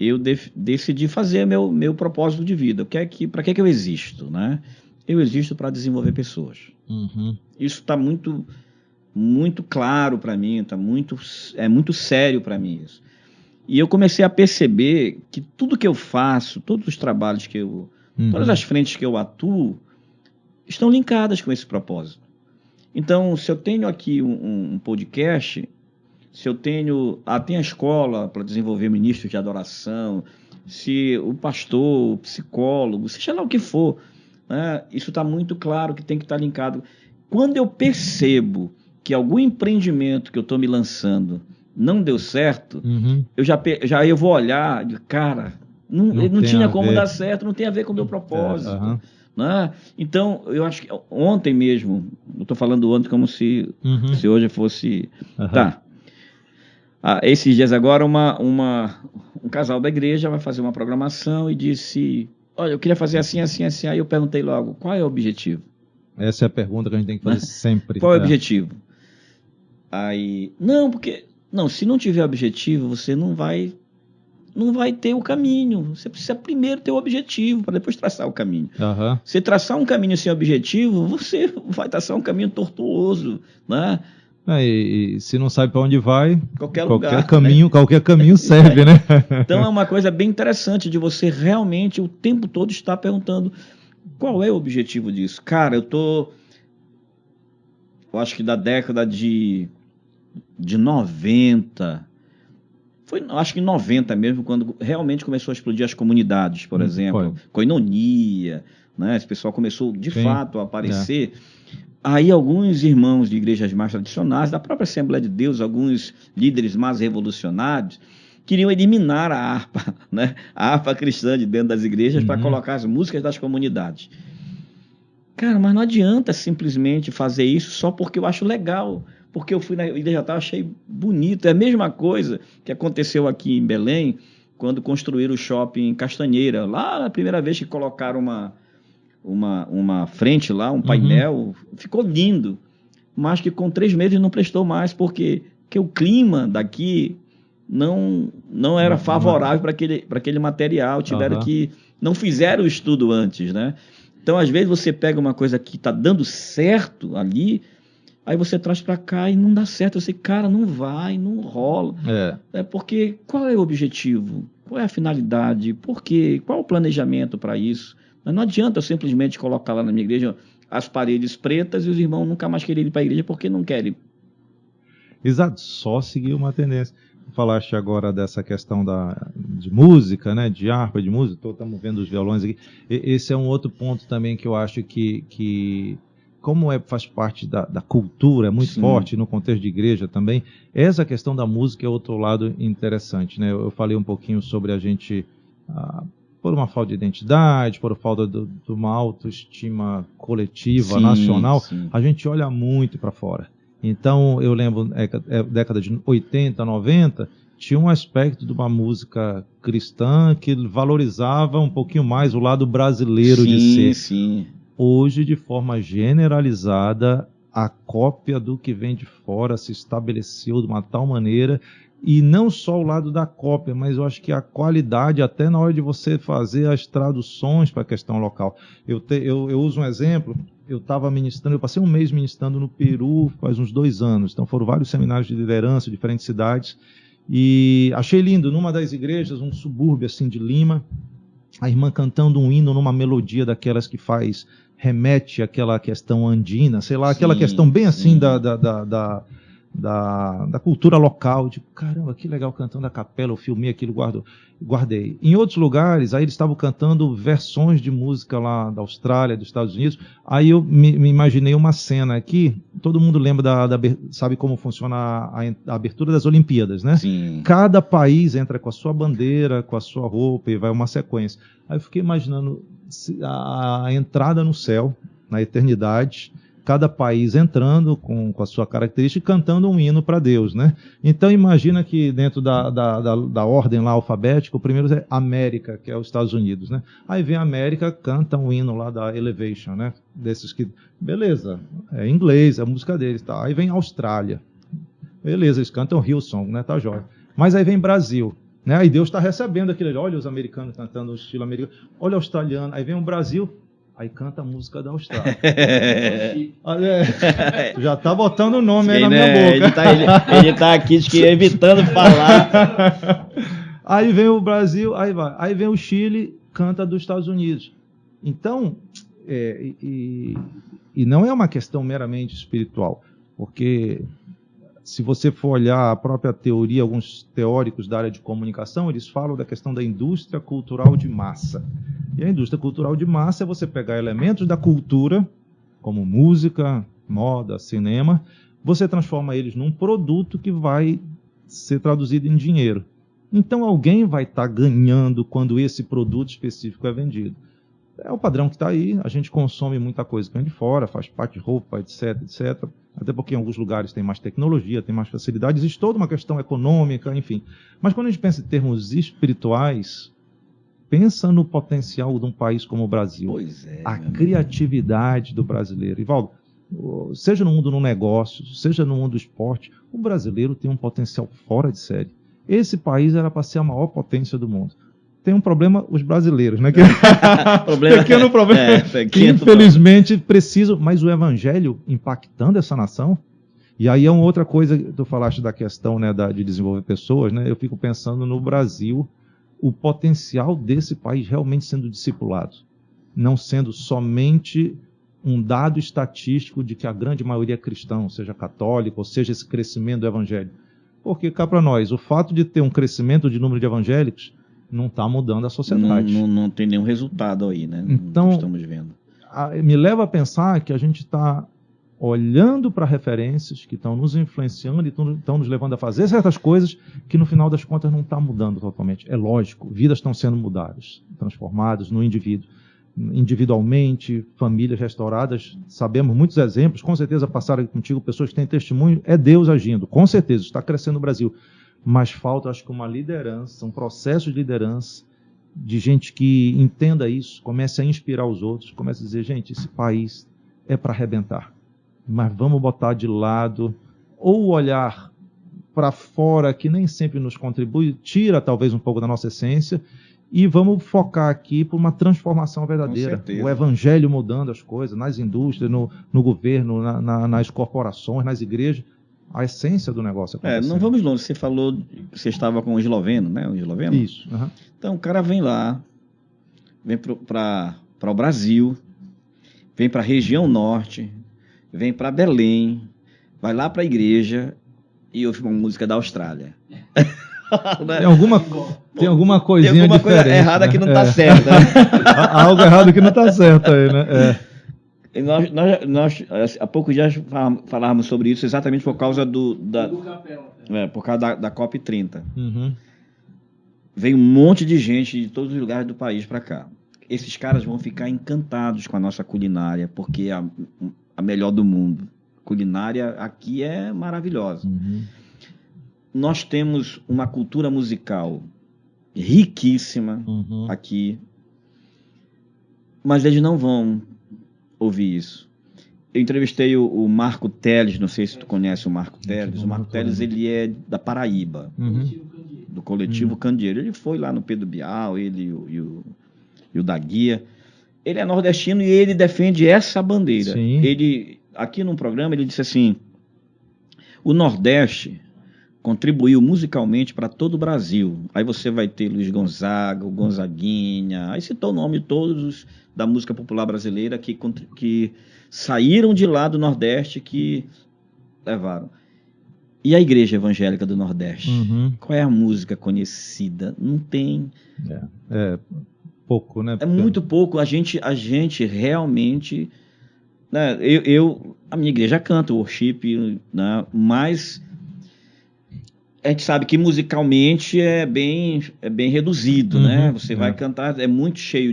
eu decidi fazer meu propósito de vida. Para que eu existo, né? Eu existo para desenvolver pessoas. Uhum. Isso está muito, muito claro para mim, é muito sério para mim isso. E eu comecei a perceber que tudo que eu faço, todos os trabalhos todas as frentes que eu atuo, estão linkadas com esse propósito. Então, se eu tenho aqui um podcast, se eu tenho a escola para desenvolver ministros de adoração, se o pastor, o psicólogo, seja lá o que for, né, isso está muito claro que tem que estar linkado. Quando eu percebo que algum empreendimento que eu estou me lançando não deu certo, eu vou olhar e, cara, não tinha como dar certo, não tem a ver com o meu propósito. Né? Então, eu acho que ontem mesmo, eu estou falando ontem como se hoje fosse... Tá. Esses dias agora, um casal da igreja vai fazer uma programação e disse, olha, eu queria fazer assim, assim, assim. Aí eu perguntei logo, qual é o objetivo? Essa é a pergunta que a gente tem que fazer sempre. Qual é o objetivo? Aí, se não tiver objetivo, você não vai ter o caminho. Você precisa primeiro ter o objetivo, para depois traçar o caminho. Você traçar um caminho sem objetivo, você vai traçar um caminho tortuoso, né? E se não sabe para onde vai, qualquer caminho serve, né? Então é uma coisa bem interessante de você realmente o tempo todo estar perguntando qual é o objetivo disso. Cara, eu acho que da década de 90, acho que 90 mesmo, quando realmente começou a explodir as comunidades, por exemplo, Koinonia, né? Esse pessoal começou de fato a aparecer. Aí alguns irmãos de igrejas mais tradicionais, da própria Assembleia de Deus, alguns líderes mais revolucionários, queriam eliminar a harpa, né? A harpa cristã de dentro das igrejas para colocar as músicas das comunidades. Cara, mas não adianta simplesmente fazer isso só porque eu acho legal, porque eu fui na igreja tal, achei bonito. É a mesma coisa que aconteceu aqui em Belém, quando construíram o shopping Castanheira. Lá, a primeira vez que colocaram uma frente lá, um painel, ficou lindo, mas que com 3 meses não prestou mais, porque o clima daqui não era favorável para aquele material, não fizeram o estudo antes, né? Então, às vezes, você pega uma coisa que está dando certo ali, aí você traz para cá e não dá certo, você, cara, não vai, não rola. Porque qual é o objetivo? Qual é a finalidade? Por quê? Qual é o planejamento para isso? Mas não adianta eu simplesmente colocar lá na minha igreja as paredes pretas e os irmãos nunca mais querem ir para a igreja porque não querem. Exato, só seguir uma tendência. Falaste agora dessa questão de música, né, de harpa, de música, estamos vendo os violões aqui. Esse é um outro ponto também que eu acho que como faz parte da cultura, é muito forte no contexto de igreja também, essa questão da música é outro lado interessante, né? Eu falei um pouquinho sobre a gente... por uma falta de identidade, por falta de uma autoestima coletiva, nacional, a gente olha muito para fora. Então, eu lembro, década de 80, 90, tinha um aspecto de uma música cristã que valorizava um pouquinho mais o lado brasileiro de ser. Hoje, de forma generalizada, a cópia do que vem de fora se estabeleceu de uma tal maneira. E não só o lado da cópia, mas eu acho que a qualidade, até na hora de você fazer as traduções para a questão local. Eu uso um exemplo, eu passei um mês ministrando no Peru faz uns 2 anos, então foram vários seminários de liderança em diferentes cidades, e achei lindo, numa das igrejas, um subúrbio assim de Lima, a irmã cantando um hino numa melodia daquelas que remete àquela questão andina, sei lá, aquela questão bem assim da cultura local, de caramba, que legal cantando a capela, eu filmei aquilo, guardei. Em outros lugares, aí eles estavam cantando versões de música lá da Austrália, dos Estados Unidos, aí eu me imaginei uma cena aqui, todo mundo lembra sabe como funciona a abertura das Olimpíadas, né? Sim. Cada país entra com a sua bandeira, com a sua roupa e vai uma sequência. Aí eu fiquei imaginando a entrada no céu, na eternidade, cada país entrando com a sua característica e cantando um hino para Deus, né? Então imagina que dentro da ordem lá alfabética, o primeiro é América, que é os Estados Unidos, né? Aí vem a América, canta um hino lá da Elevation, né? Desses que, beleza, é inglês, é a música deles, tá? Aí vem Austrália, beleza, eles cantam Hillsong, né? Tá jóia. Mas aí vem Brasil, né? Aí Deus está recebendo aquele, olha os americanos cantando o estilo americano, olha o australiano, aí vem o Brasil, aí canta a música da Austrália. Tu já tá botando o nome aí na minha boca. Ele tá aqui evitando falar. Aí vem o Brasil, aí vai. Aí vem o Chile, canta dos Estados Unidos. Então, e não é uma questão meramente espiritual, porque se você for olhar a própria teoria, alguns teóricos da área de comunicação, eles falam da questão da indústria cultural de massa. E a indústria cultural de massa é você pegar elementos da cultura, como música, moda, cinema, você transforma eles num produto que vai ser traduzido em dinheiro. Então alguém vai estar ganhando quando esse produto específico é vendido. É o padrão que está aí, a gente consome muita coisa que vem de fora, faz parte de roupa, etc, etc. Até porque em alguns lugares tem mais tecnologia, tem mais facilidade, existe toda uma questão econômica, enfim. Mas quando a gente pensa em termos espirituais, pensa no potencial de um país como o Brasil. Pois é, a criatividade do brasileiro. Ivaldo, seja no mundo do negócio, seja no mundo do esporte, o brasileiro tem um potencial fora de série. Esse país era para ser a maior potência do mundo. Tem um problema, os brasileiros, né? Pequeno problema. Que infelizmente precisa, mas o evangelho impactando essa nação. E aí é uma outra coisa, tu falaste da questão, né, de desenvolver pessoas, né? Eu fico pensando no Brasil, o potencial desse país realmente sendo discipulado, não sendo somente um dado estatístico de que a grande maioria é cristão, seja católico, ou seja esse crescimento do evangelho. Porque cá para nós, o fato de ter um crescimento de número de evangélicos não está mudando a sociedade. Não tem nenhum resultado aí, né? Então, não estamos vendo. Me leva a pensar que a gente está olhando para referências que estão nos influenciando e estão nos levando a fazer certas coisas que no final das contas não está mudando totalmente. É lógico, vidas estão sendo mudadas, transformadas no indivíduo. Individualmente, famílias restauradas, sabemos muitos exemplos, com certeza passaram contigo pessoas que têm testemunho, é Deus agindo, com certeza, está crescendo no Brasil. Mas falta, acho que uma liderança, um processo de liderança, de gente que entenda isso, comece a inspirar os outros, comece a dizer, gente, esse país é para arrebentar, mas vamos botar de lado, ou olhar para fora, que nem sempre nos contribui, tira talvez um pouco da nossa essência, e vamos focar aqui por uma transformação verdadeira. O evangelho mudando as coisas, nas indústrias, no governo, nas corporações, nas igrejas, a essência do negócio acontecendo. Não vamos longe, você falou que você estava com o esloveno, né? O esloveno? Isso. Uhum. Então o cara vem lá, vem para o Brasil, vem para a região norte, vem para Belém, vai lá para a igreja e ouve uma música da Austrália. Tem alguma coisinha tem alguma diferente, coisa errada, né? Que não está certa. Há algo errado que não está certo aí, né? Nós há pouco já falávamos sobre isso exatamente por causa por causa da COP30. Uhum. Vem um monte de gente de todos os lugares do país para cá. Esses caras vão ficar encantados com a nossa culinária, porque é a melhor do mundo. A culinária aqui é maravilhosa. Uhum. Nós temos uma cultura musical riquíssima aqui, mas eles não vão ouvir isso. Eu entrevistei o Marco Teles, não sei se tu conhece o Marco Teles. O Marco Teles, ele é da Paraíba, do coletivo Candeeiro. Ele foi lá no Pedro Bial, ele e o da Guia. Ele é nordestino e ele defende essa bandeira. Sim. Ele, aqui num programa, ele disse assim, o Nordeste contribuiu musicalmente para todo o Brasil. Aí você vai ter Luiz Gonzaga, o Gonzaguinha, aí citou o nome de todos da música popular brasileira que saíram de lá do Nordeste, que levaram. E a Igreja Evangélica do Nordeste? Uhum. Qual é a música conhecida? Não tem. É pouco, né? É muito pouco. A gente realmente... Né, a minha igreja canta worship, né, mas a gente sabe que musicalmente é bem reduzido, né? Você vai cantar, é muito cheio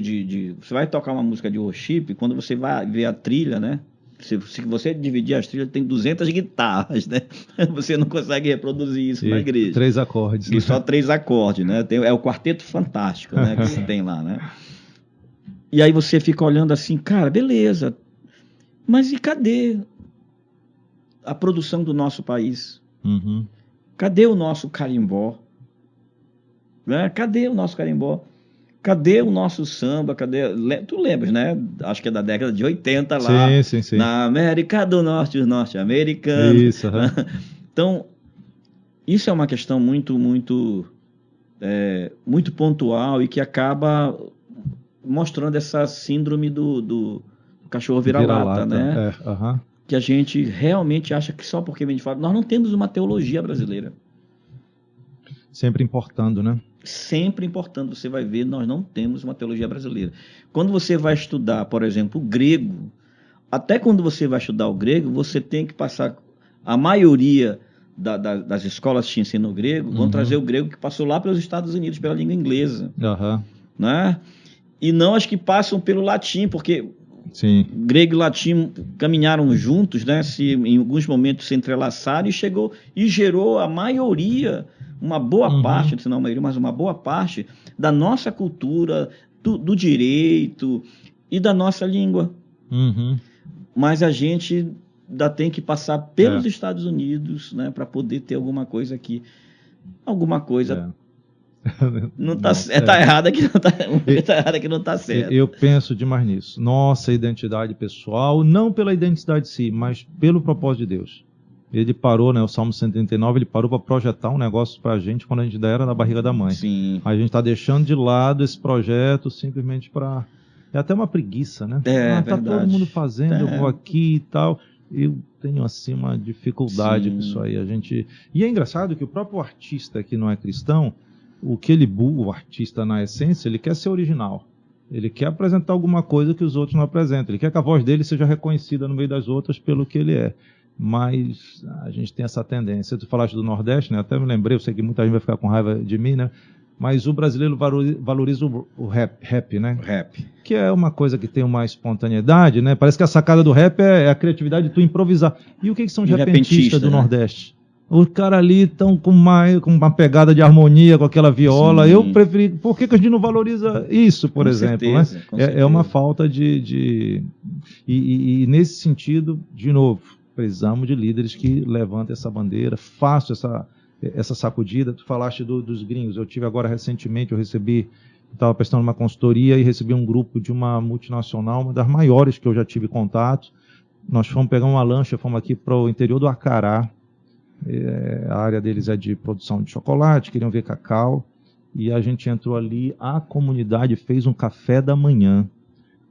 Você vai tocar uma música de worship, quando você vai ver a trilha, né? Se você dividir as trilhas, tem 200 guitarras, né? Você não consegue reproduzir isso na igreja. 3 acordes. E só 3 acordes, né? É o quarteto fantástico, né? Que se tem lá, né? E aí você fica olhando assim, cara, beleza. Mas e cadê a produção do nosso país? Uhum. Cadê o nosso carimbó? Né? Cadê o nosso carimbó? Cadê o nosso samba? Tu lembras, né? Acho que é da década de 80 lá. Sim. Na América do Norte, os norte-americanos. Isso. Uhum. Então, isso é uma questão muito pontual e que acaba mostrando essa síndrome do cachorro vira-lata, né? Uhum. Que a gente realmente acha que só porque vem de fora... Nós não temos uma teologia brasileira. Sempre importando, né? Sempre importando. Você vai ver, nós não temos uma teologia brasileira. Quando você vai estudar, por exemplo, o grego, até quando você vai estudar o grego, você tem que passar... A maioria das escolas que ensinam o grego vão trazer o grego que passou lá pelos Estados Unidos, pela língua inglesa. Né? E não as que passam pelo latim, porque... Sim. Grego e latim caminharam juntos, né? Em alguns momentos se entrelaçaram e gerou a maioria, uma boa parte, se não a maioria, mas uma boa parte da nossa cultura, do direito e da nossa língua. Mas a gente ainda tem que passar pelos Estados Unidos, né, para poder ter alguma coisa aqui. Alguma coisa... Não tá certo, tá errado que não tá certo. Eu penso demais nisso. Nossa identidade pessoal, não pela identidade em si, mas pelo propósito de Deus. Ele parou, né, o Salmo 139, ele parou para projetar um negócio para a gente quando a gente ainda era na barriga da mãe. Sim. A gente está deixando de lado esse projeto simplesmente para... É até uma preguiça, né? Tá todo mundo fazendo, eu vou aqui e tal. Eu tenho assim uma dificuldade com isso aí. E é engraçado que o próprio artista que não é cristão, o artista na essência, ele quer ser original. Ele quer apresentar alguma coisa que os outros não apresentam. Ele quer que a voz dele seja reconhecida no meio das outras pelo que ele é. Mas a gente tem essa tendência. Tu falaste do Nordeste, né? Até me lembrei, eu sei que muita gente vai ficar com raiva de mim, né? Mas o brasileiro valoriza o rap, né? Rap. Que é uma coisa que tem uma espontaneidade, né? Parece que a sacada do rap é a criatividade de tu improvisar. E o que são os repentistas do Nordeste? Os caras ali estão com uma pegada de harmonia com aquela viola. Sim. Eu preferi... Por que a gente não valoriza isso, por exemplo? Certeza, né? É uma falta de... E nesse sentido, de novo, precisamos de líderes que levantem essa bandeira, façam essa sacudida. Tu falaste dos gringos. Eu tive agora recentemente, estava prestando uma consultoria e recebi um grupo de uma multinacional, uma das maiores que eu já tive contato. Nós fomos pegar uma lancha, fomos aqui para o interior do Acará. A área deles é de produção de chocolate, queriam ver cacau, e a gente entrou ali, a comunidade fez um café da manhã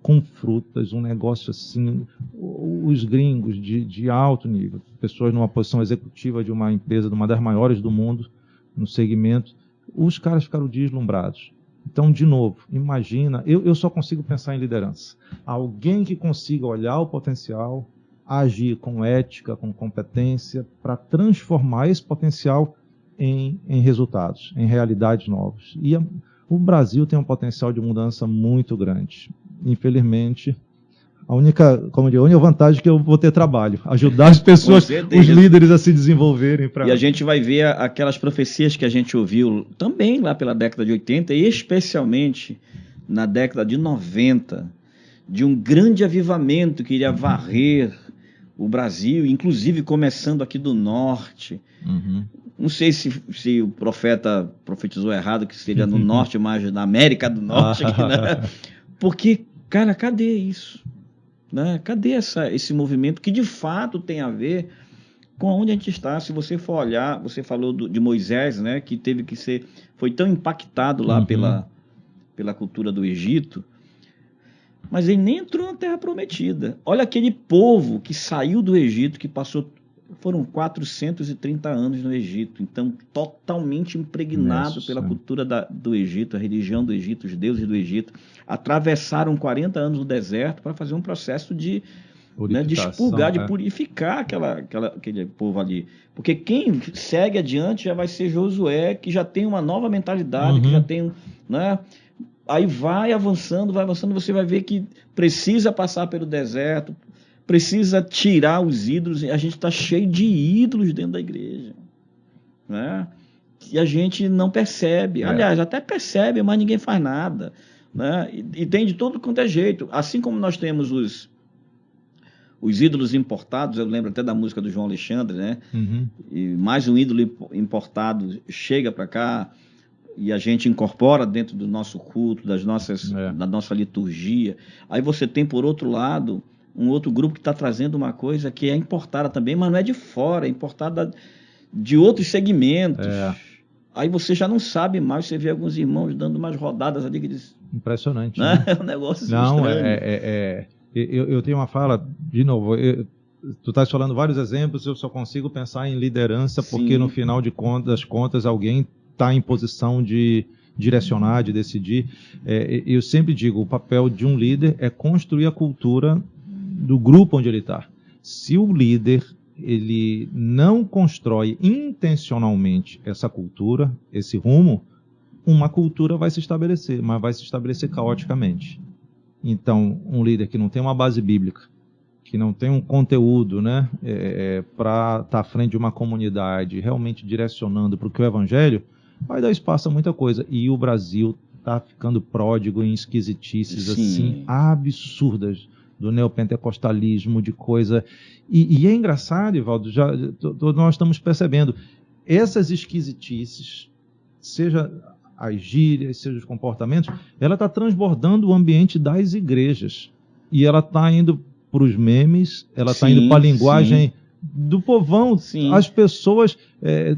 com frutas, um negócio assim, os gringos de alto nível, pessoas numa posição executiva de uma empresa, de uma das maiores do mundo no segmento, os caras ficaram deslumbrados. Então, de novo, imagina, eu só consigo pensar em liderança, alguém que consiga olhar o potencial, agir com ética, com competência, para transformar esse potencial em resultados, em realidades novas. E o Brasil tem um potencial de mudança muito grande. Infelizmente, a única vantagem é que eu vou ter trabalho, ajudar as pessoas, os líderes a se desenvolverem. E a gente vai ver aquelas profecias que a gente ouviu também lá pela década de 80, e especialmente na década de 90, de um grande avivamento que iria varrer o Brasil, inclusive começando aqui do norte. Não sei se o profeta profetizou errado, que seria no norte, mas na América do Norte. Aqui, né? Porque, cara, cadê isso? Né? Cadê esse movimento que de fato tem a ver com onde a gente está? Se você for olhar, você falou de Moisés, né, que foi tão impactado lá pela cultura do Egito, mas ele nem entrou na Terra Prometida. Olha aquele povo que saiu do Egito, que passou foram 430 anos no Egito, então totalmente impregnado pela cultura do Egito, a religião do Egito, os deuses do Egito. Atravessaram 40 anos no deserto para fazer um processo de expurgar, de purificar aquele povo ali. Porque quem segue adiante já vai ser Josué, que já tem uma nova mentalidade, que já tem... Né? Aí vai avançando, você vai ver que precisa passar pelo deserto, precisa tirar os ídolos. A gente está cheio de ídolos dentro da igreja, né? E a gente não percebe. Aliás, até percebe, mas ninguém faz nada, né? E tem de todo quanto é jeito. Assim como nós temos os ídolos importados, eu lembro até da música do João Alexandre, né? E mais um ídolo importado chega para cá e a gente incorpora dentro do nosso culto, da nossa liturgia. Aí você tem, por outro lado, um outro grupo que está trazendo uma coisa que é importada também, mas não é de fora, é importada de outros segmentos. Aí você já não sabe mais, você vê alguns irmãos dando umas rodadas ali que diz... Impressionante, né? É um negócio estranho. Eu tenho uma fala, de novo, tu estás falando vários exemplos, eu só consigo pensar em liderança, porque no final das contas alguém está em posição de direcionar, de decidir. Eu sempre digo, o papel de um líder é construir a cultura do grupo onde ele está. Se o líder ele não constrói intencionalmente essa cultura, esse rumo, uma cultura vai se estabelecer, mas vai se estabelecer caoticamente. Então, um líder que não tem uma base bíblica, que não tem um conteúdo, né, para estar à frente de uma comunidade, realmente direcionando para o que o evangelho, vai dar espaço a muita coisa. E o Brasil está ficando pródigo em esquisitices assim, absurdas, do neopentecostalismo, de coisa... E é engraçado, Ivaldo, nós estamos percebendo, essas esquisitices, seja as gírias, seja os comportamentos, ela está transbordando o ambiente das igrejas. E ela está indo para os memes, ela está indo para a linguagem do povão. As pessoas...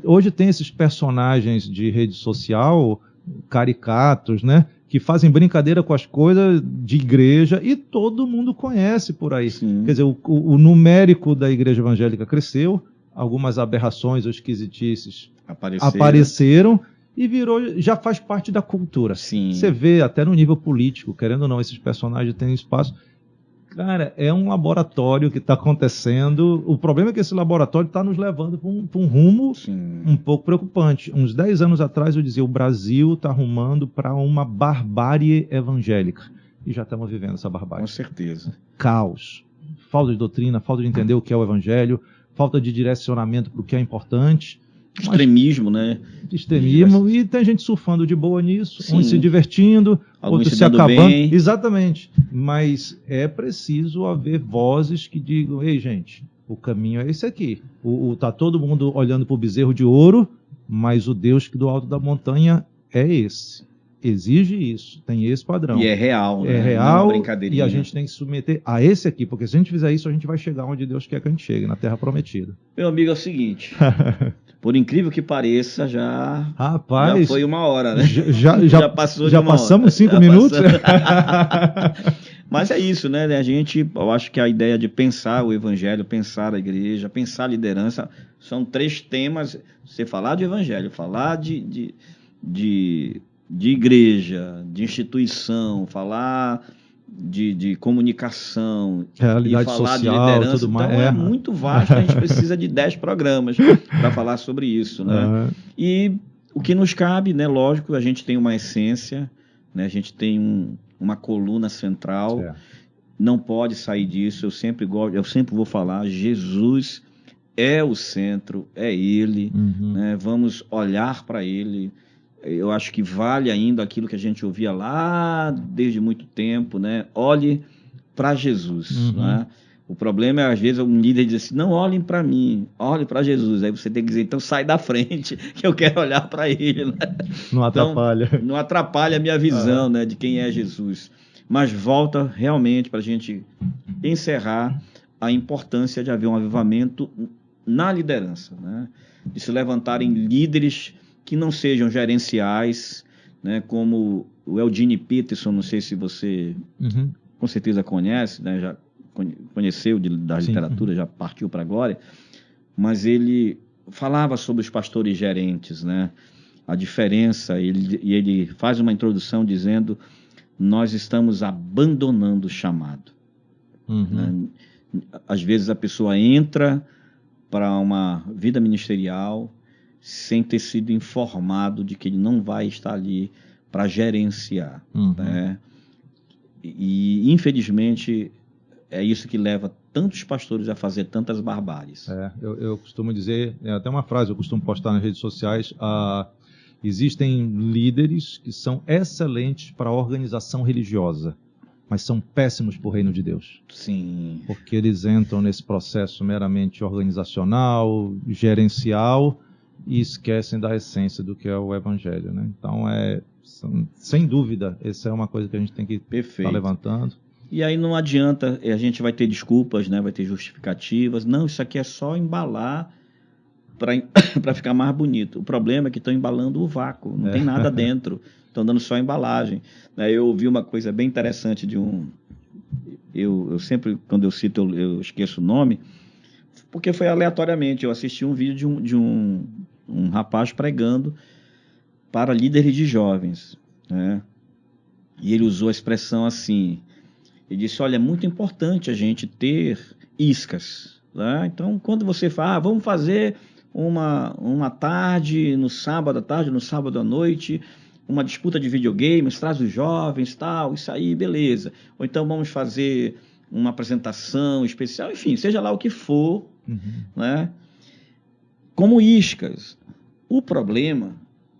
hoje tem esses personagens de rede social, caricatos, né? Que fazem brincadeira com as coisas de igreja e todo mundo conhece por aí. Quer dizer, o numérico da igreja evangélica cresceu, algumas aberrações ou esquisitices apareceram e já faz parte da cultura. Você vê até no nível político, querendo ou não, esses personagens têm espaço. Cara, é um laboratório que está acontecendo. O problema é que esse laboratório está nos levando para um rumo um pouco preocupante. Uns 10 anos atrás eu dizia, o Brasil está rumando para uma barbárie evangélica. E já estamos vivendo essa barbárie. Com certeza. Caos. Falta de doutrina, falta de entender o que é o evangelho, falta de direcionamento para o que é importante. Extremismo, né? Extremismo, e tem gente surfando de boa nisso, uns se divertindo, outros se acabando. Bem. Exatamente. Mas é preciso haver vozes que digam, ei, gente, o caminho é esse aqui. Tá todo mundo olhando para o bezerro de ouro, mas o Deus que do alto da montanha é esse. Exige isso, tem esse padrão. E é real, né? É real, não é brincadeirinha. E a gente tem que se submeter a esse aqui, porque se a gente fizer isso, a gente vai chegar onde Deus quer que a gente chegue, na Terra Prometida. Meu amigo, é o seguinte... Por incrível que pareça, já foi 1 hora, né? Já passou já passamos 5 minutos? Mas é isso, né? Eu acho que a ideia de pensar o evangelho, pensar a igreja, pensar a liderança, são 3 temas. Você falar de evangelho, falar de igreja, de instituição, falar de comunicação, realidade e falar social, de liderança, tudo mais. Então é muito vasto, a gente precisa de 10 programas para falar sobre isso, né? E o que nos cabe, né? Lógico, a gente tem uma essência, né? A gente tem uma coluna central, não pode sair disso. Eu sempre vou falar, Jesus é o centro, é Ele, né? Vamos olhar para Ele. Eu acho que vale ainda aquilo que a gente ouvia lá desde muito tempo, né? Olhe para Jesus, né? O problema é, às vezes, um líder diz assim, não olhem para mim, olhe para Jesus. Aí você tem que dizer, então sai da frente, que eu quero olhar para Ele, né? Não atrapalha. Então, não atrapalha a minha visão, né, de quem é Jesus. Mas volta realmente para a gente encerrar a importância de haver um avivamento na liderança, né? De se levantarem líderes que não sejam gerenciais, né, como o Eugene Peterson, não sei se você com certeza conhece, né, já conheceu da literatura, já partiu para a glória, mas ele falava sobre os pastores gerentes, né? A diferença, e ele faz uma introdução dizendo: nós estamos abandonando o chamado. Né? Às vezes a pessoa entra para uma vida ministerial sem ter sido informado de que ele não vai estar ali para gerenciar. Né? E infelizmente é isso que leva tantos pastores a fazer tantas barbáries. Eu costumo dizer, até uma frase eu costumo postar nas redes sociais: existem líderes que são excelentes para a organização religiosa, mas são péssimos para o reino de Deus. Sim. Porque eles entram nesse processo meramente organizacional, gerencial, e esquecem da essência do que é o evangelho, né? Então, sem dúvida, essa é uma coisa que a gente tem que estar levantando. E aí não adianta, a gente vai ter desculpas, né? Vai ter justificativas. Não, isso aqui é só embalar para ficar mais bonito. O problema é que estão embalando o vácuo, não tem nada dentro, estão dando só embalagem. Eu ouvi uma coisa bem interessante de eu sempre, quando eu cito, eu esqueço o nome, porque foi aleatoriamente. Eu assisti um vídeo de um rapaz pregando para líderes de jovens, né? E ele usou a expressão assim, ele disse: olha, é muito importante a gente ter iscas, né? Então, quando você fala, vamos fazer uma tarde, no sábado à tarde, no sábado à noite, uma disputa de videogames, traz os jovens, tal, isso aí, beleza. Ou então vamos fazer uma apresentação especial, enfim, seja lá o que for, né? Como iscas. O problema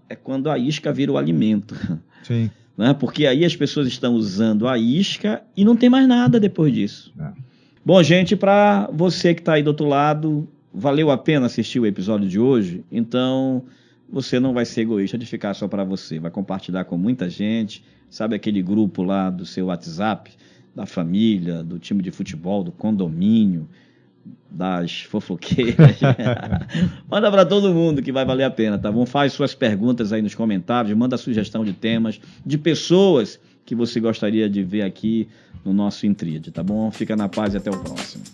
é quando a isca vira o alimento. Sim. Né? Porque aí as pessoas estão usando a isca e não tem mais nada depois disso. Bom, gente, para você que está aí do outro lado, valeu a pena assistir o episódio de hoje? Então, você não vai ser egoísta de ficar só para você. Vai compartilhar com muita gente. Sabe aquele grupo lá do seu WhatsApp, da família, do time de futebol, do condomínio, das fofoqueiras? Manda para todo mundo que vai valer a pena, tá bom? Faz suas perguntas aí nos comentários, manda sugestão de temas, de pessoas que você gostaria de ver aqui no nosso Intríade, tá bom? Fica na paz e até o próximo.